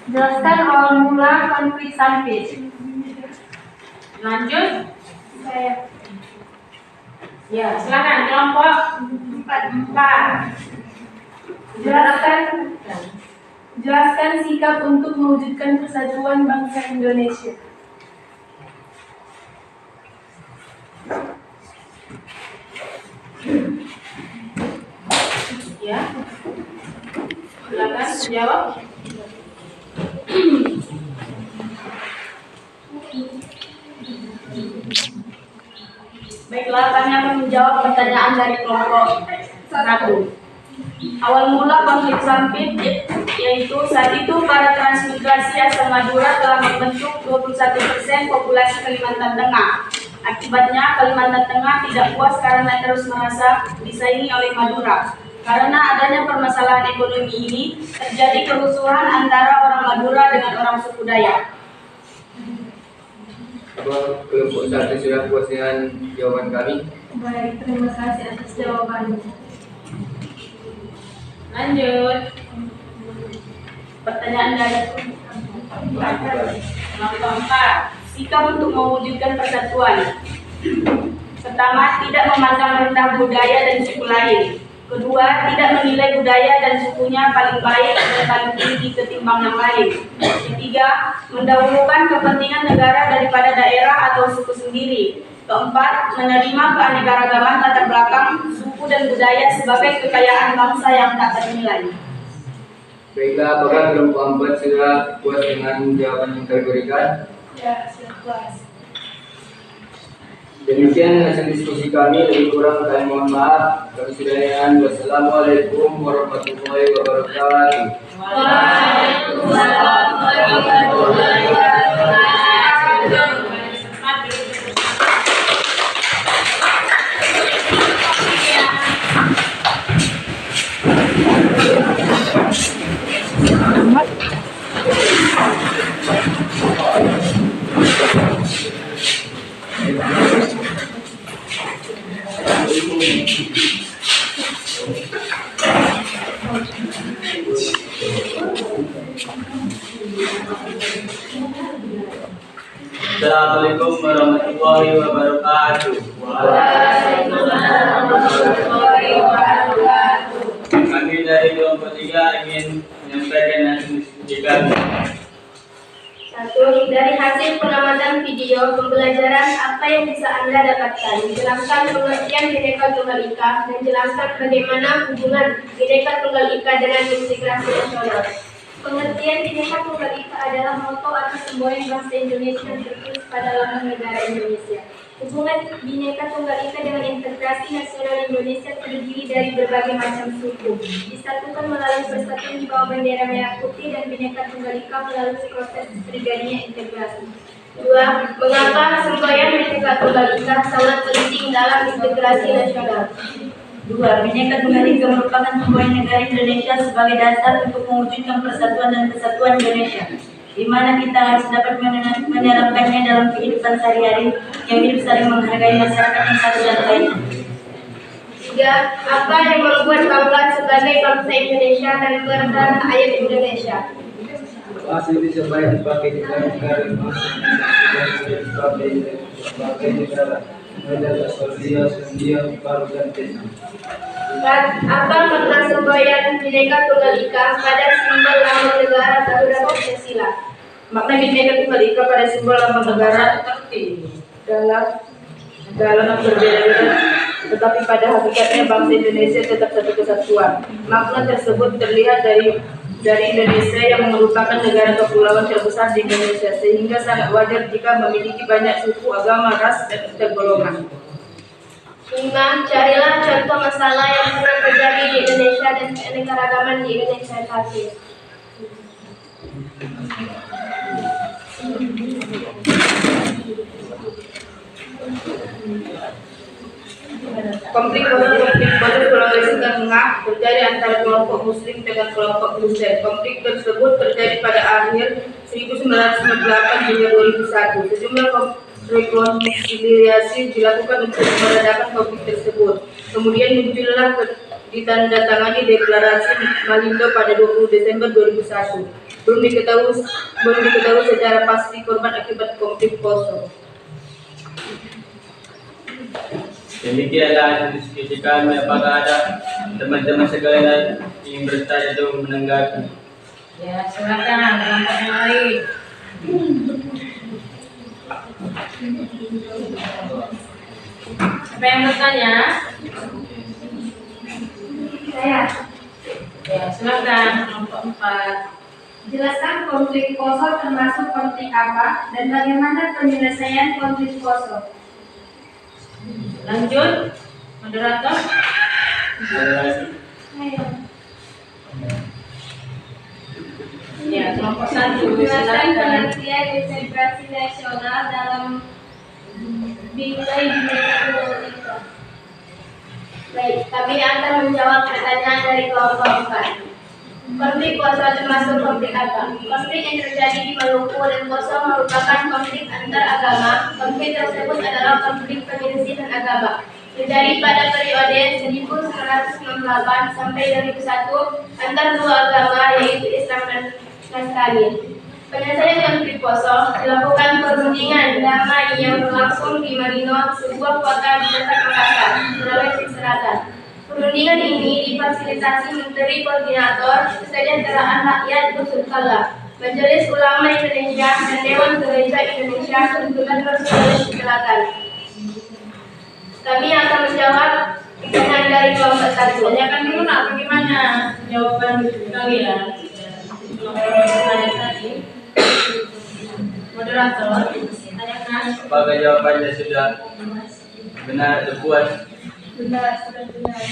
G: Jelaskan awal mula konflik Sampit.
A: Lanjut.
B: Saya.
A: Ya, silakan kelompok 4.
B: Jelaskan sikap untuk mewujudkan kesatuan bangsa Indonesia.
A: Jawab.
G: Baiklah, kami akan menjawab pertanyaan dari kelompok 1. Awal mula konflik Sampit yaitu saat itu para transmigrasi asal Madura telah membentuk 21% populasi Kalimantan Tengah. Akibatnya Kalimantan Tengah tidak puas karena terus merasa disaingi oleh Madura. Karena adanya permasalahan ekonomi ini, terjadi kerusuhan antara orang Madura dengan orang suku Dayak.
H: Apa kelompok 1 sudah puas dengan jawaban kami?
B: Baik, terima kasih atas jawabannya.
A: Lanjut.
G: Pertanyaan dari
A: Kelompok 4.
G: sikap untuk mewujudkan persatuan. Pertama, tidak memandang rendah budaya dan suku lain. Kedua, tidak menilai budaya dan sukunya paling baik dan paling tinggi ketimbang yang lain. Ketiga, mendahulukan kepentingan negara daripada daerah atau suku sendiri. Keempat, menerima keanekaragaman latar belakang suku dan budaya sebagai kekayaan bangsa yang tak ternilai.
H: Baiklah, apakah kelompok 4 sudah puas dengan jawaban yang kami berikan?
B: Ya, sudah puas.
H: Demikian hasil diskusi kami, lebih kurang kami mohon maaf. Kami sudahi. Wassalamualaikum warahmatullahi wabarakatuh.
A: Waalaikumsalam warahmatullahi wabarakatuh.
D: Assalamualaikum warahmatullahi wabarakatuh.
A: Waalaikumsalam warahmatullahi wabarakatuh.
D: Kami dari kelompok 3 ingin menyampaikan hasil diskusi kami.
B: 1. Dari hasil pengamatan video pembelajaran, apa yang bisa Anda dapatkan? Jelaskan pengertian Bhinneka Tunggal Ika dan jelaskan bagaimana hubungan Bhinneka Tunggal Ika dengan integrasi nasional. Pengertian Bhinneka Tunggal Ika adalah moto atau semboyan bangsa Indonesia yang tertulis pada lambang negara Indonesia. Hubungan Bhinneka Tunggal Ika dengan integrasi nasional Indonesia terdiri dari berbagai macam suku. Disatukan melalui persatuan di bawah bendera merah putih dan Bhinneka Tunggal Ika melalui proses terjadinya integrasi. 2. Mengapa semboyan Bhinneka Tunggal Ika sangat penting dalam integrasi nasional?
G: 2. Bhinneka Tunggal Ika merupakan semboyan negara Indonesia sebagai dasar untuk mewujudkan persatuan dan kesatuan Indonesia, di mana kita harus dapat menerapkannya dalam kehidupan sehari-hari yang hidup saling menghargai masyarakat yang satu dan lain.
B: 3. Apa yang membuat bangga sebagai bangsa Indonesia dan bertahan ayat Indonesia?
H: Masih disampaikan sebagai negara sebagai negara adalah sosial sendia baru dan teknis.
B: 4. Apa makna semboyan Bhinneka Tunggal Ika pada simbol lambang negara Garuda Pancasila?
G: Makna Bhinneka Tunggal Ika pada simbol lambang negara dalam berbeda-beda, tetapi pada hakikatnya bangsa Indonesia tetap satu kesatuan. Makna tersebut terlihat dari Indonesia yang merupakan negara kepulauan terbesar di Indonesia, sehingga sangat wajar jika memiliki banyak suku, agama, ras, dan golongan.
B: 5. Carilah contoh masalah yang pernah terjadi di Indonesia dan keanekaragaman di Indonesia saat ini.
G: Konflik baru Sulawesi Tengah terjadi antara kelompok Muslim dengan kelompok Kristen. Konflik tersebut terjadi pada akhir 1998 hingga 2001. Sejumlah rekonsiliasi dilakukan untuk meredakan konflik tersebut. Kemudian muncullah ditandatangani deklarasi Malindo pada 20 Desember 2001. Belum diketahui secara pasti korban akibat konflik kosong.
D: Demikianlah diskusi kami. Apakah ada teman-teman sekalian ingin bertanya atau menanggapi?
A: Ya, silakan kelompok yang lain. Siapa yang bertanya?
B: Saya.
A: Ya, silakan kelompok 4.
F: Jelaskan konflik poso termasuk konflik apa dan bagaimana penyelesaian konflik poso.
A: Lanjut, moderator.
F: Ayo.
A: Ya, kelompok 1.
F: Jelaskan
A: Silakan.
F: pengertian integrasi nasional dalam bingkai Bhinneka Tunggal Ika. Baik, kami akan menjawab pertanyaan dari kelompok 4. Konflik poso termasuk konflik apa? Konflik yang terjadi di Maluku dan Poso merupakan konflik antar agama. Konflik tersebut adalah konflik penyelisihan agama. Terjadi pada periode 1968 sampai 2001 antar dua agama yaitu Islam dan Nasrani. Penyelesaian konflik poso dilakukan perundingan damai yang berlangsung di Marino, sebuah kota di Kota Makassar, Sulawesi Selatan. Perundingan ini difasilitasi Menteri Koordinator Kesejahteraan Rakyat Yusuf Kala, Majelis Ulama Indonesia dan Dewan Gereja Indonesia Gubernur Sulawesi Selatan. Kami akan menjawab pertanyaan dari kelompok 1.
A: Tanyakan dulu nak bagaimana jawaban kalian. Pertanyaan tadi. Moderator, tanyakan.
H: Apakah jawabannya sudah benar atau puas?
F: Benar, sudah benar.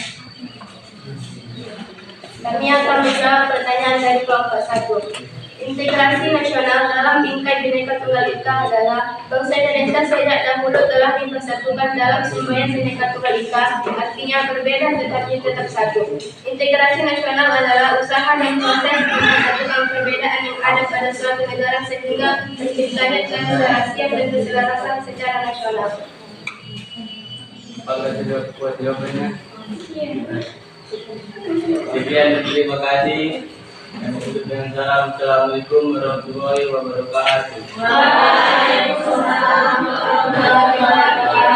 B: Kami akan menjawab pertanyaan dari kelompok 1. Integrasi nasional dalam bingkai Bhinneka Tunggal Ika adalah bangsa Indonesia sejak dahulu telah dipersatukan dalam semboyan Bhinneka Tunggal Ika, artinya berbeda tetapi tetap satu. Integrasi nasional adalah usaha dan proses mempersatukan perbedaan yang ada pada suatu negara sehingga terciptanya keserasian dan keselarasan secara nasional.
H: Apakah sudah puas jawabannya? Sekian, terima kasih. Dan tutup dengan salam. Assalamualaikum warahmatullahi wabarakatuh.
A: Waalaikumsalam warahmatullahi wabarakatuh.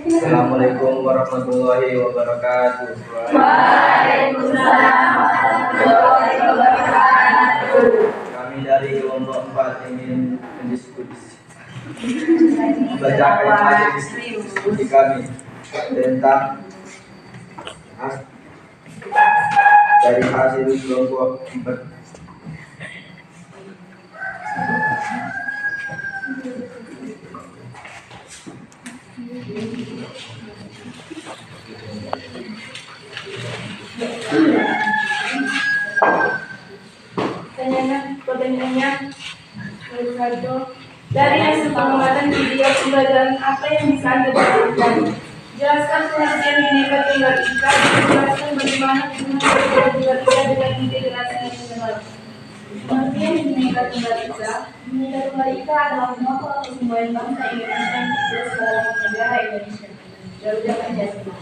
H: Assalamualaikum warahmatullahi wabarakatuh.
F: Waalaikumsalam warahmatullahi wabarakatuh.
H: Kami dari kelompok 4 ingin membacakan hasil diskusi kami tentang dari hasil kelompok 4.
F: Pertanyaannya dari hasil pengamatan video pembelajaran apa yang bisa Anda dapatkan? Jelaskan pengertian Bhinneka Tunggal Ika dan jelaskan bagaimana hubungan Bhinneka Tunggal Ika dengan integrasi nasional. Pengertian Bhinneka Tunggal Ika. Bhinneka Tunggal Ika adalah moto atau semboyan bangsa Indonesia yang tertulis dalam negara Indonesia. Garuda Pancasila.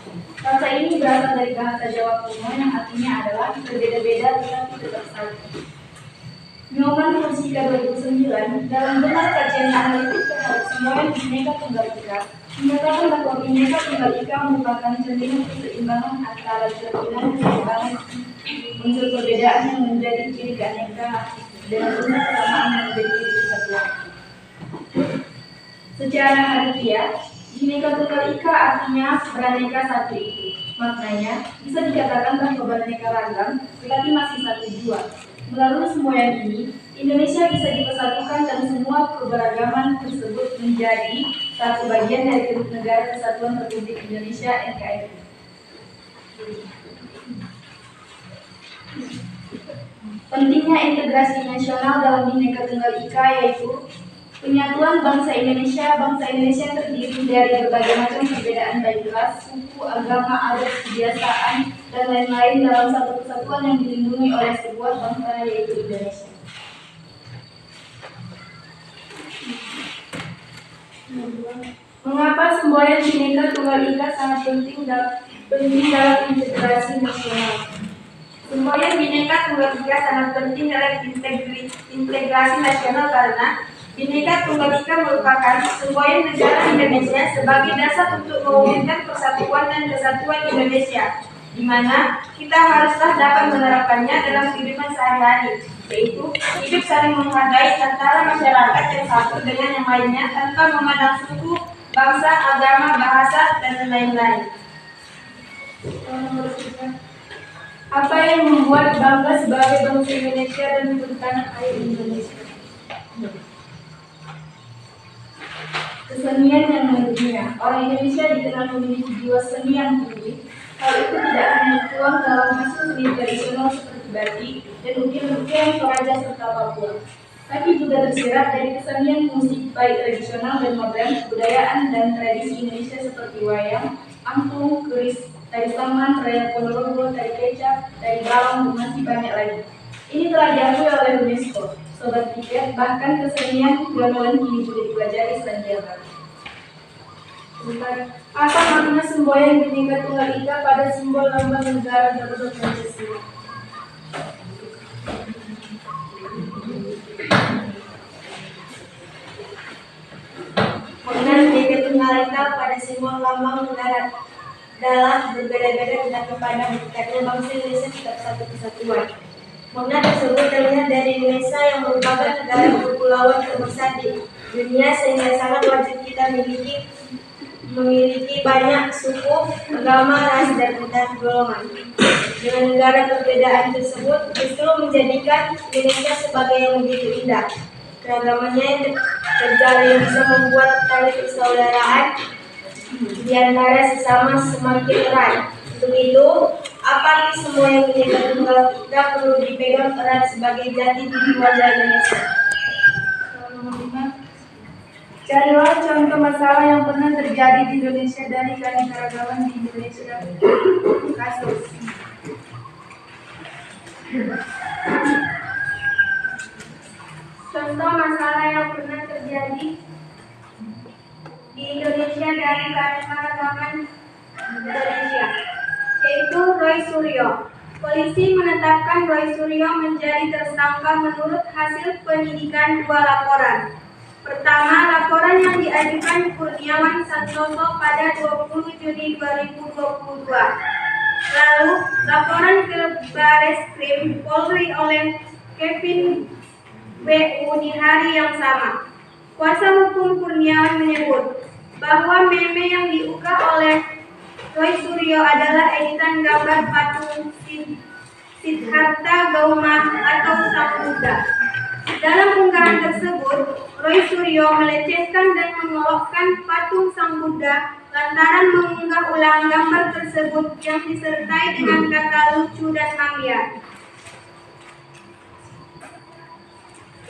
F: Bangsa ini berasal dari bahasa Jawa kuno yang artinya adalah berbeda-beda tetapi tetap satu. Nyoman Musika 2009 dalam benar kajian analitik terhadap semboyan Bhinneka Tunggal Ika menyatakan bahwa Bhinneka Tunggal Ika merupakan cerminan keseimbangan antara keterkaitan dan keseimbangan unsur perbedaan yang menjadi ciri keanekaan dengan unsur kesamaan yang menjadi ciri kesatuan. Secara harfiah, Bhinneka Tunggal Ika artinya beraneka satu itu. Maknanya, bisa dikatakan bahwa beraneka ragam, tetapi masih satu jua. Melalui semboyan ini, Indonesia bisa dipersatukan dan semua keberagaman tersebut menjadi satu bagian dari Negara Kesatuan Republik Indonesia (NKRI). Pentingnya integrasi nasional dalam Bhinneka Tunggal Ika yaitu Penyatuan bangsa Indonesia terdiri dari berbagai macam perbedaan baik ras, suku, agama, adat, kebiasaan, dan lain-lain dalam satu kesatuan yang dilindungi oleh sebuah bangsa yaitu Indonesia. Mengapa semboyan Bhinneka Tunggal Ika sangat penting dalam integrasi nasional? Semboyan Bhinneka Tunggal Ika sangat penting dalam integrasi nasional karena Bhinneka Tunggal Ika merupakan semboyan negara Indonesia sebagai dasar untuk mewujudkan persatuan dan kesatuan Indonesia, di mana kita haruslah dapat menerapkannya dalam kehidupan sehari-hari, yaitu hidup saling menghargai antara masyarakat yang satu dengan yang lainnya tanpa memandang suku, bangsa, agama, bahasa, dan lain-lain. Apa yang membuat bangga sebagai bangsa Indonesia dan bertanah air Indonesia? Kesenian yang mendunia. Orang Indonesia dikenal memiliki jiwa seni yang tinggi. Hal itu tidak hanya tertuang dalam hasil seni tradisional seperti batik dan ukiran-ukiran Toraja serta Papua, tapi juga tersirat dari kesenian musik baik tradisional dan modern, kebudayaan dan tradisi Indonesia seperti wayang, angklung, keris, tari saman, tarian ponorogo, tari kecap, tari balong, dan masih banyak lagi. Ini telah diakui oleh UNESCO. Sobat Tiket, bahkan kesenian gamelan kini boleh dipelajari Selandia Baru. Apa makna semboyan Bhinneka Tunggal Ika pada simbol lambang negara Garuda Pancasila?
E: Makna Bhinneka Tunggal Ika pada simbol lambang negara adalah berbeda-beda tetapi pada hakikatnya bangsa Indonesia tetap satu kesatuan. Makna tersebut terlihat dari Indonesia yang merupakan negara kepulauan terbesar di dunia sehingga sangat wajib kita memiliki banyak suku, agama, ras, dan antar golongan. Dengan negara perbedaan tersebut justru menjadikan Indonesia sebagai yang begitu indah. Keragamannya yang terjalin bisa membuat tali persaudaraan di antara sesama semakin erat. Untuk itu, apa arti semua yang Bhinneka Tunggal Ika perlu dipegang erat sebagai jati diri warga Indonesia?
F: Carilah contoh masalah yang pernah terjadi di Indonesia dari keanekaragaman di Indonesia. Kasus. Contoh masalah yang pernah terjadi di Indonesia dari keanekaragaman Indonesia, yaitu Roy Suryo. Polisi menetapkan Roy Suryo menjadi tersangka menurut hasil penyidikan dua laporan. Pertama, laporan yang diajukan Kurniawan Santoso pada 20 Juni 2022. Lalu, laporan ke Bareskrim Polri oleh Kevin W.U. di hari yang sama. Kuasa hukum Kurniawan menyebut bahwa meme yang diunggah oleh Roy Suryo adalah editan gambar patung Siddhartha Gautama atau Sang Buddha. Dalam unggahan tersebut, Roy Suryo melecehkan dan mengolokkan patung Sang Buddha lantaran mengunggah ulang gambar tersebut yang disertai dengan kata lucu dan mangya.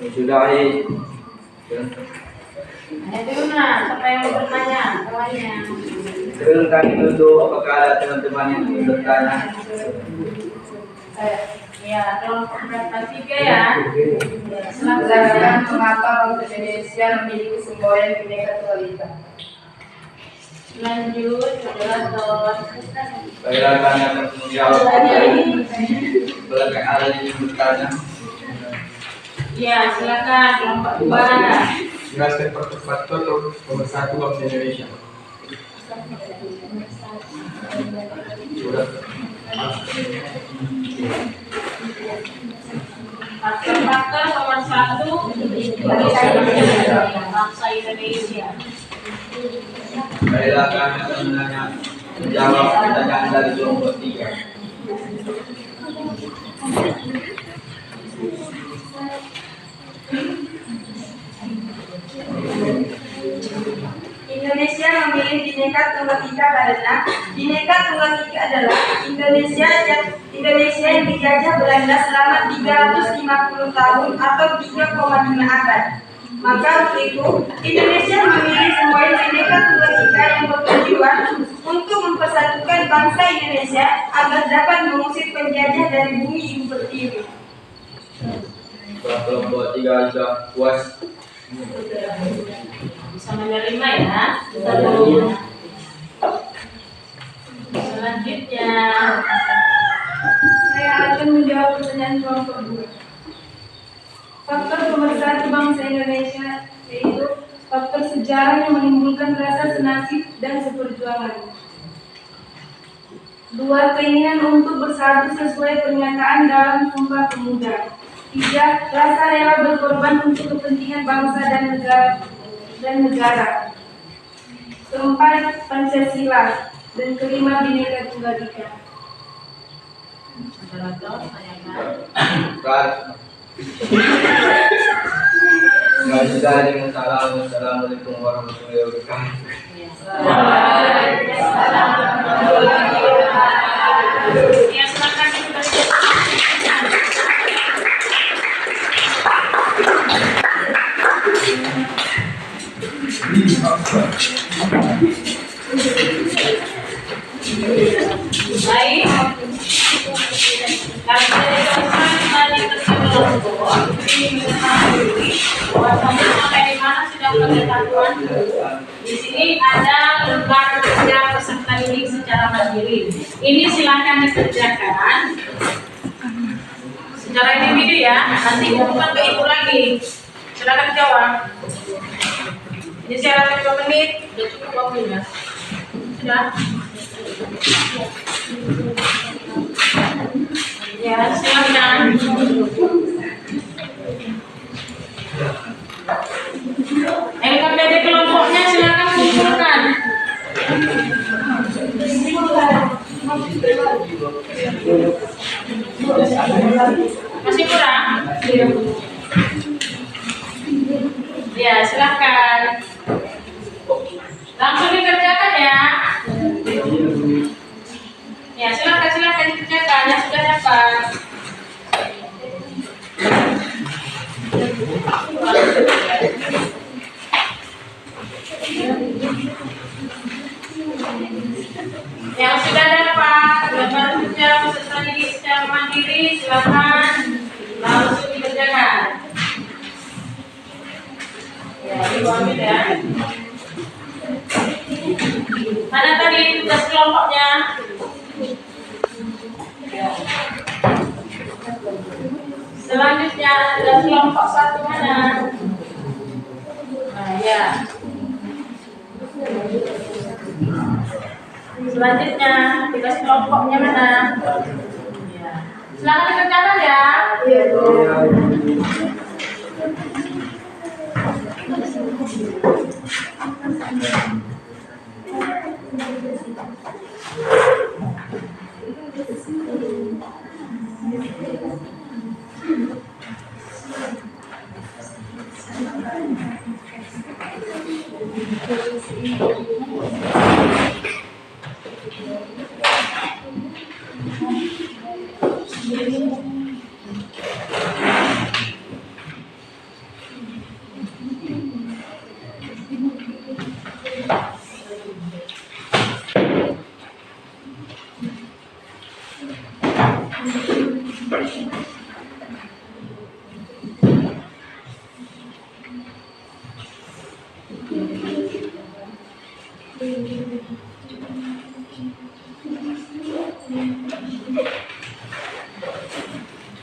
H: Sudahi.
A: Itu siapa yang mau bertanya?
H: Silakan ditutup apakah ada teman-teman yang ingin bertanya.
A: Ya, kelompok berapa tiga ya?
G: Jelaskan mengapa bangsa Indonesia memiliki semboyan Bhinneka Tunggal Ika.
A: Lanjut, adalah tahun.
H: Baiklah, kami akan menjawab belakang ada yang bertanya.
A: Ya, silakan kelompok dua.
I: Jelaskan faktor nomor 1 bangsa Indonesia.
A: Faktor nomor 1 bangsa Indonesia.
H: Baiklah, kami akan menjawab pertanyaan dari kelompok 3.
E: Indonesia memilih Bhinneka Tunggal Ika karena Bhinneka Tunggal Ika adalah Indonesia yang dijajah Belanda selama 350 tahun atau 3,5 abad.
G: Maka untuk itu, Indonesia memilih semboyan Bhinneka Tunggal Ika yang bertujuan untuk mempersatukan bangsa Indonesia agar dapat mengusir penjajah dari bumi ibu pertiwi.
H: Kelompok 3 sudah puas.
A: Bisa menerima ya. Selanjutnya
F: Saya akan menjawab pertanyaan kelompok 2. Faktor pemersatu bangsa Indonesia yaitu faktor sejarah yang menimbulkan rasa senasib dan seperjuangan. 2. Keinginan untuk bersatu sesuai pernyataan dalam Sumpah Pemuda. 3. Rasa rela berkorban untuk kepentingan bangsa dan negara. 4. Pancasila. Dan 5. Bhinneka Tunggal Ika.
H: Assalamualaikum warahmatullahi wabarakatuh.
A: ya silakan. Baik. Kami dari Kampung tadi tersebut sampai di mana sudah pengetahuan. Di sini ada lembar kerja peserta didik secara mandiri. Ini silakan dikerjakan secara individu ya. Nanti bukan ke ibu lagi. Silakan jawab. Ini saya rasa 2 menit. Sudah cukup waktunya. Sudah. Ya, silakan. LKPD kelompoknya silakan kumpulkan. Masih kurang? Ya, silakan. Langsung dikerjakan ya. Ya, silakan dikerjakan yang sudah dapat. Yang sudah dapat lembar kerja peserta didik secara mandiri silakan langsung dikerjakan. Ya, diambil ya. Mana tadi tugas kelompoknya? Selanjutnya tugas kelompok 1 mana? Nah, ya. Selanjutnya tugas kelompoknya mana? Ya. Silakan dikerjakan ya.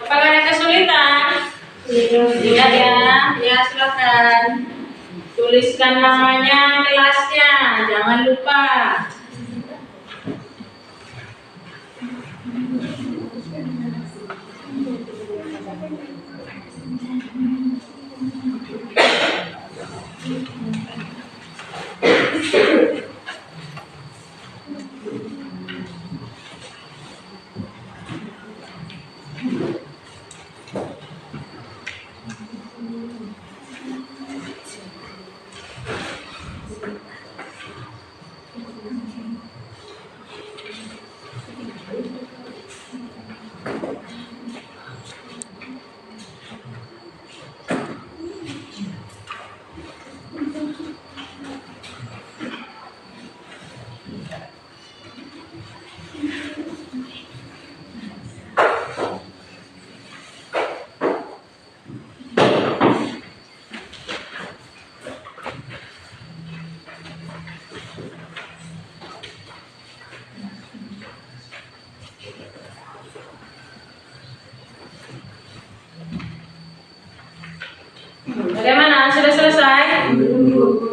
A: Apakah ada kesulitan? Tidak ya. Ya, silakan. Tuliskan namanya, kelasnya, jangan lupa.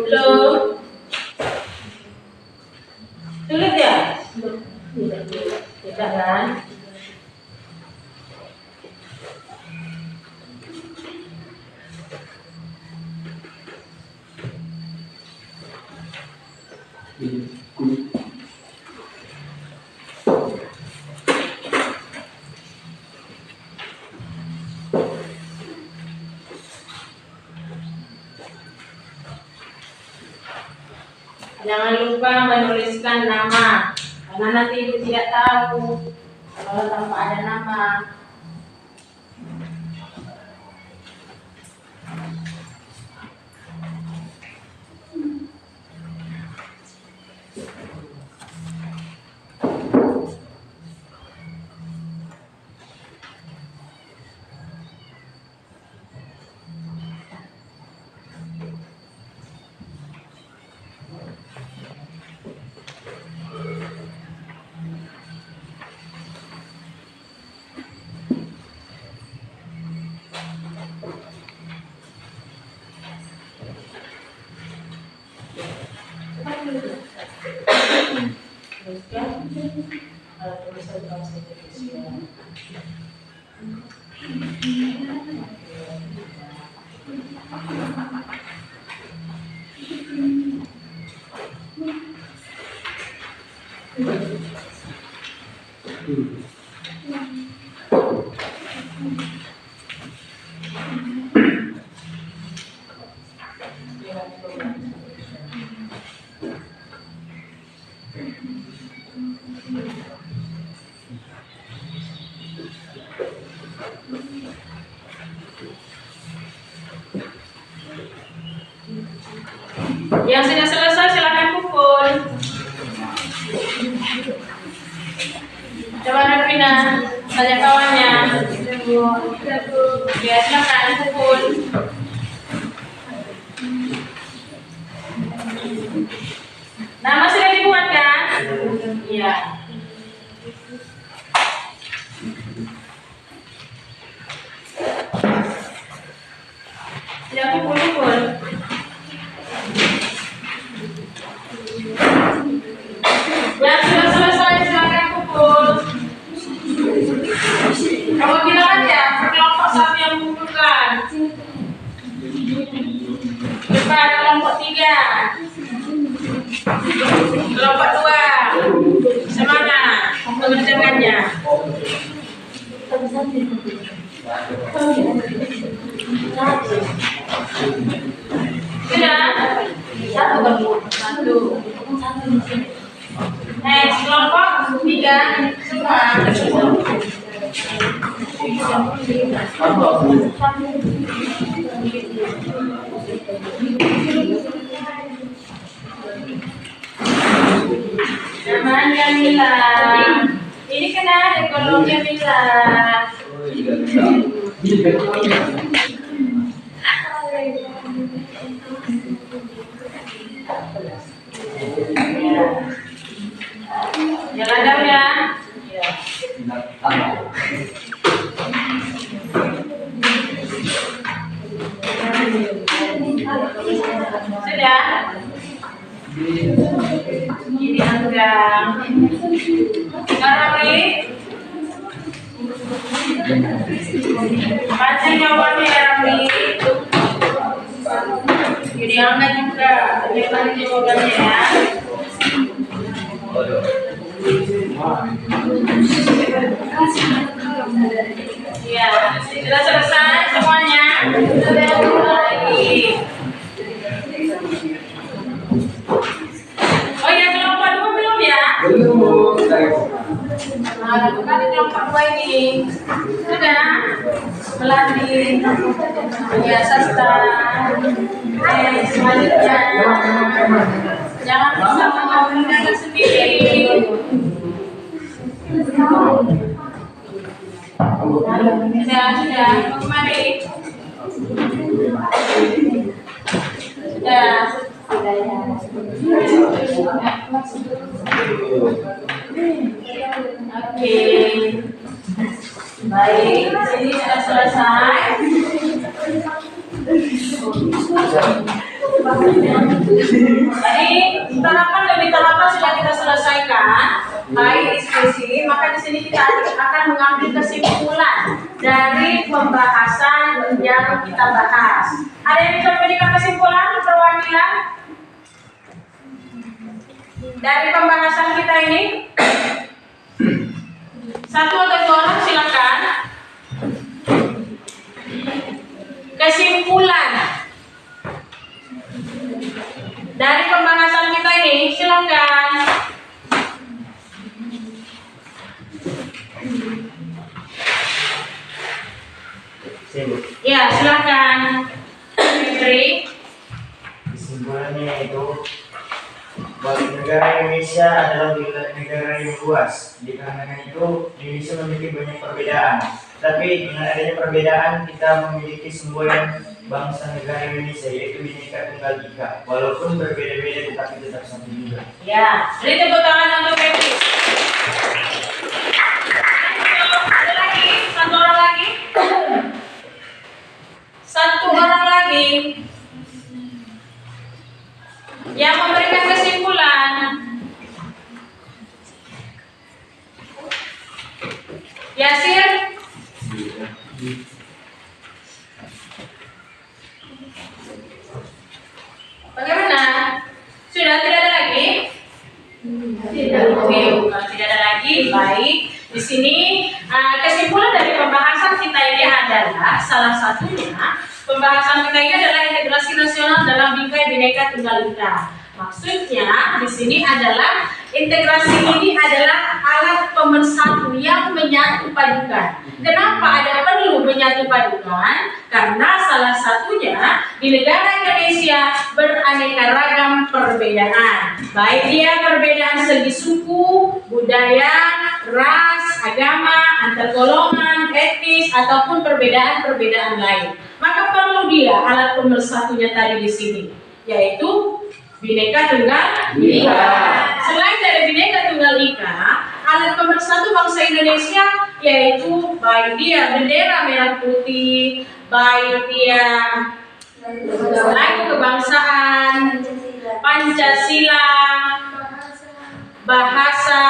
A: Belum? Sulit ya? Tidak kan? Jangan lupa menuliskan nama, karena nanti ibu tidak tahu kalau tanpa ada nama. Yang sudah selesai silakan pukul. Coba Narvina tanya kawannya. Ya silakan pukul. Nama sudah dibuat kan? Iya. Sudah pukul. Yang sudah selesai silakan pukul. Kamu bilang aja kelompok satu yang mengumpulkan. Depan kelompok 3. Kelompok 2. Semangat mengerjakannya. Sudah? Satu. Kelompok 3 semua. Namanya Mila. Ini kena ekonomi Mila. Jalan jam ya. Sudah. Ini Angga. Sekarang ini baca jawabannya ya Rami. Jadi Angga juga lihat jawabannya ya. Ya, sudah selesai semuanya. Lagi. Oh ya, kelompok 2 belum ya?
H: Belum.
A: Nah, bukan kelompok 2 ini. Sudah melatih ya sastra. Selanjutnya jangan lupa menggunakan sendiri. Sudah, kembali. Sudah. Oke. Baik, ini sudah selesai. Tadi tahapan sudah kita selesaikan, baik diskusi, maka di sini kita akan mengambil kesimpulan dari pembahasan yang kita bahas. Ada yang bisa memberikan kesimpulan perwakilan dari pembahasan kita ini? Satu atau dua orang silakan. Kesimpulan dari pembahasan kita ini, silakan. Ya, silakan. Febri.
D: Kesimpulannya itu bahwa negara Indonesia adalah negara yang luas. Dikarenakan itu Indonesia memiliki banyak perbedaan. Tapi dengan adanya perbedaan kita memiliki semboyan bangsa negara Indonesia, yaitu Bhinneka Tunggal Ika. Walaupun berbeda-beda tetapi tetap satu juga.
A: Ya, beri tepuk tangan untuk Febri. Ada lagi, satu orang lagi. Satu orang lagi yang memberikan kesimpulan. Yasir. Bagaimana? Sudah tidak ada lagi? Tidak. Oke, kalau tidak ada lagi, baik. Di sini kesimpulan dari pembahasan kita ini adalah salah satunya pembahasan kita ini adalah integrasi nasional dalam bingkai Bhinneka Tunggal Ika. Maksudnya di sini adalah integrasi ini adalah alat pemersatu yang menyatu padukan. Kenapa ada perlu menyatu padukan? Karena salah satunya di negara Indonesia beraneka ragam perbedaan. Baik dia perbedaan segi suku, budaya, ras, agama, antar golongan, etnis ataupun perbedaan-perbedaan lain. Maka perlu dia alat pemersatunya tadi di sini, yaitu Bhinneka Tunggal Ika. Selain dari Bhinneka Tunggal Ika, alat pemersatu bangsa Indonesia yaitu baik dia bendera merah putih, baik dia lagu kebangsaan, Pancasila, bahasa,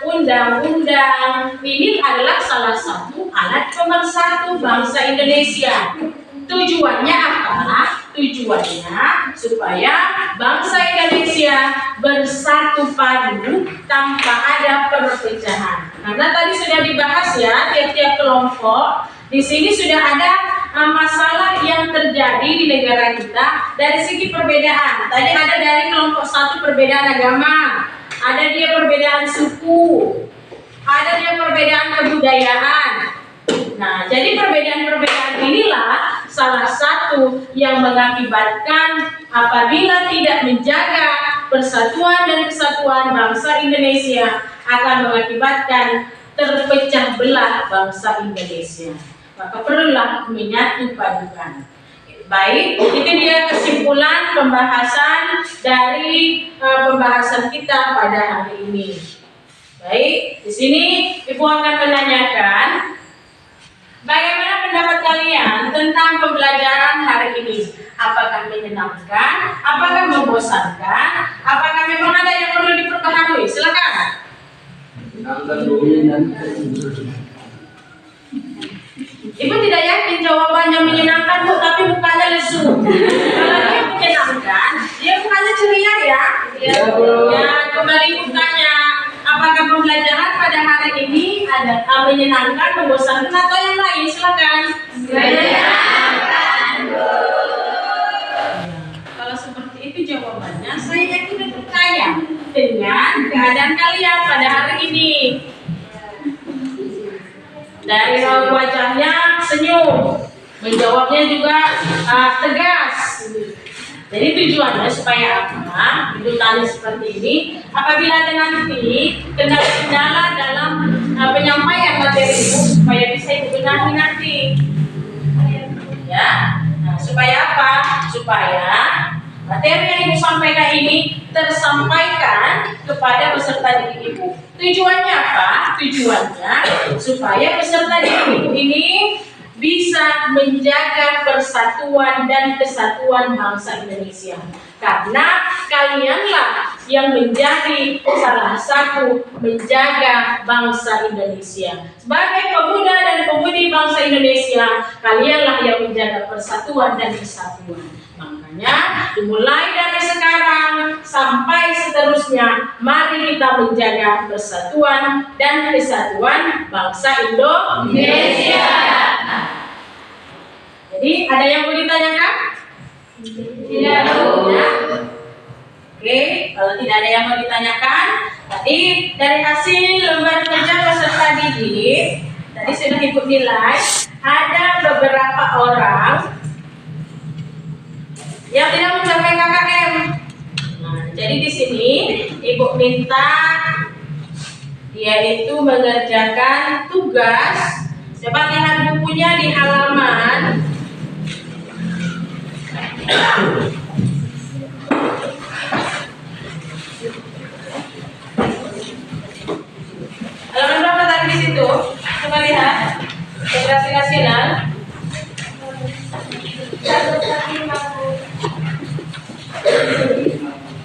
A: undang-undang. Ini adalah salah satu alat pemersatu bangsa Indonesia. Tujuannya apa? Tujuannya supaya bangsa Indonesia bersatu padu tanpa ada perpecahan. Karena tadi sudah dibahas ya, tiap-tiap kelompok di sini sudah ada masalah yang terjadi di negara kita dari segi perbedaan. Tadi ada dari kelompok satu perbedaan agama, ada dia perbedaan suku, ada dia perbedaan kebudayaan. Nah, jadi perbedaan-perbedaan inilah salah satu yang mengakibatkan apabila tidak menjaga persatuan dan kesatuan bangsa Indonesia akan mengakibatkan terpecah belah bangsa Indonesia. Maka perlulah menyatu padukan. Baik, itu dia kesimpulan pembahasan dari pembahasan kita pada hari ini. Baik, di sini Ibu akan menanyakan bagaimana pendapat kalian tentang pembelajaran hari ini? Apakah menyenangkan? Apakah membosankan? Apakah memang ada yang perlu diperbaharui? Silakan. Ibu tidak yakin jawabannya menyenangkan, Bu, tapi mukanya lesu. Kalau dia menyenangkan, dia mukanya ceria ya. Ya, kembali mukanya. Apakah pembelajaran pada hari ini ada menyenangkan, membosankan atau yang lain? Silakan. Menyenangkan, Bu. Kalau seperti itu jawabannya, saya yakin dan percaya dengan keadaan kalian pada hari ini. Dari wajahnya senyum, menjawabnya juga tegas. Jadi tujuannya supaya apa? Ibu tanya seperti ini. Apabila ada nanti kendala-kendala dalam penyampaian materi Ibu, supaya bisa Ibu benahi nanti. Ya, nah, supaya apa? Supaya materi yang Ibu sampaikan ini tersampaikan kepada peserta didik Ibu. Tujuannya apa? Tujuannya supaya peserta didik Ibu ini bisa menjaga persatuan dan kesatuan bangsa Indonesia. Karena kalianlah yang menjadi salah satu menjaga bangsa Indonesia. Sebagai pemuda dan pemudi bangsa Indonesia, kalianlah yang menjaga persatuan dan kesatuan. Makanya dimulai dari sekarang sampai seterusnya, mari kita menjaga persatuan dan kesatuan bangsa Indonesia. Jadi ada yang mau ditanyakan? Tidak. Oke, kalau tidak ada yang mau ditanyakan, tadi dari hasil lembar kerja peserta didik, tadi sudah Ibu nilai, ada beberapa orang yang tidak mencapai KKM. Nah, jadi di sini Ibu minta yaitu mengerjakan tugas. Coba lihat bukunya di halaman halaman berapa tadi di situ? Coba lihat integrasi nasional.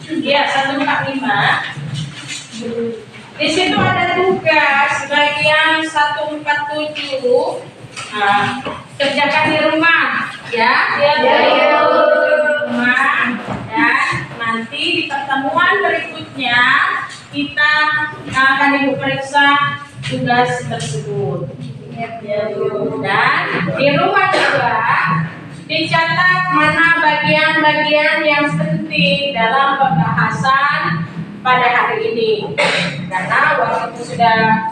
A: Iya, 145. Di situ ada tugas bagian 147. Nah, kerjakan di rumah, ya. Di rumah. Dan nanti di pertemuan berikutnya kita akan Ibu periksa tugas tersebut. Dan di rumah juga dicatat mana bagian-bagian yang penting dalam pembahasan pada hari ini. Karena waktu sudah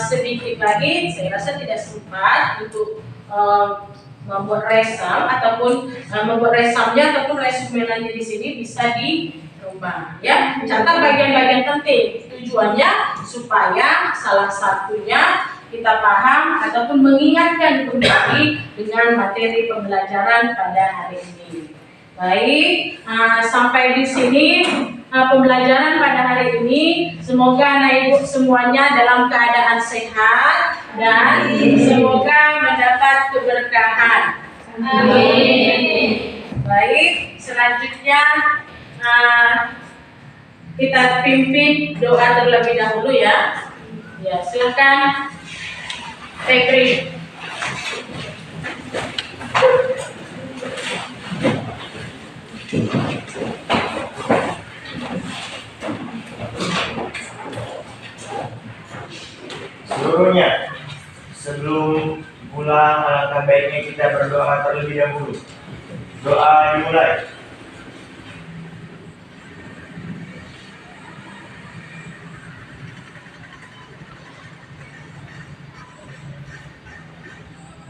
A: sedikit lagi, saya rasa tidak sempat untuk membuat resam ataupun membuat resamnya ataupun resume nanti di sini bisa di rumah. Ya, catat bagian-bagian penting. Tujuannya supaya salah satunya kita paham ataupun mengingatkan kembali dengan materi pembelajaran pada hari ini. Baik, sampai di sini pembelajaran pada hari ini. Semoga anak ibu semuanya dalam keadaan sehat dan semoga mendapat keberkahan. Amin. Baik, selanjutnya kita pimpin doa terlebih dahulu ya. Ya, silakan Febri.
D: Seluruhnya, sebelum pulang alangkah baiknya kita berdoa terlebih dahulu. Doa dimulai.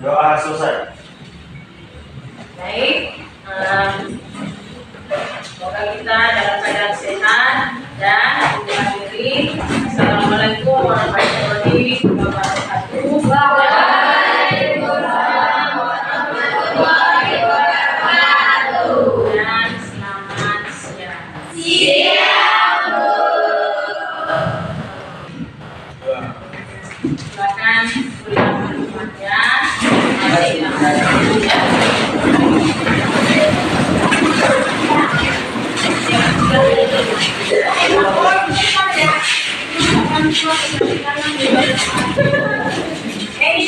D: Doa selesai.
A: Baik, semoga kita dalam keadaan sehat dan menghadiri. Assalamualaikum warahmatullahi wabarakatuh. Waalaikumsalam warahmatullahi wabarakatuh. Dan selamat siang. Silakan pulang ke rumahnya. Terima kasih.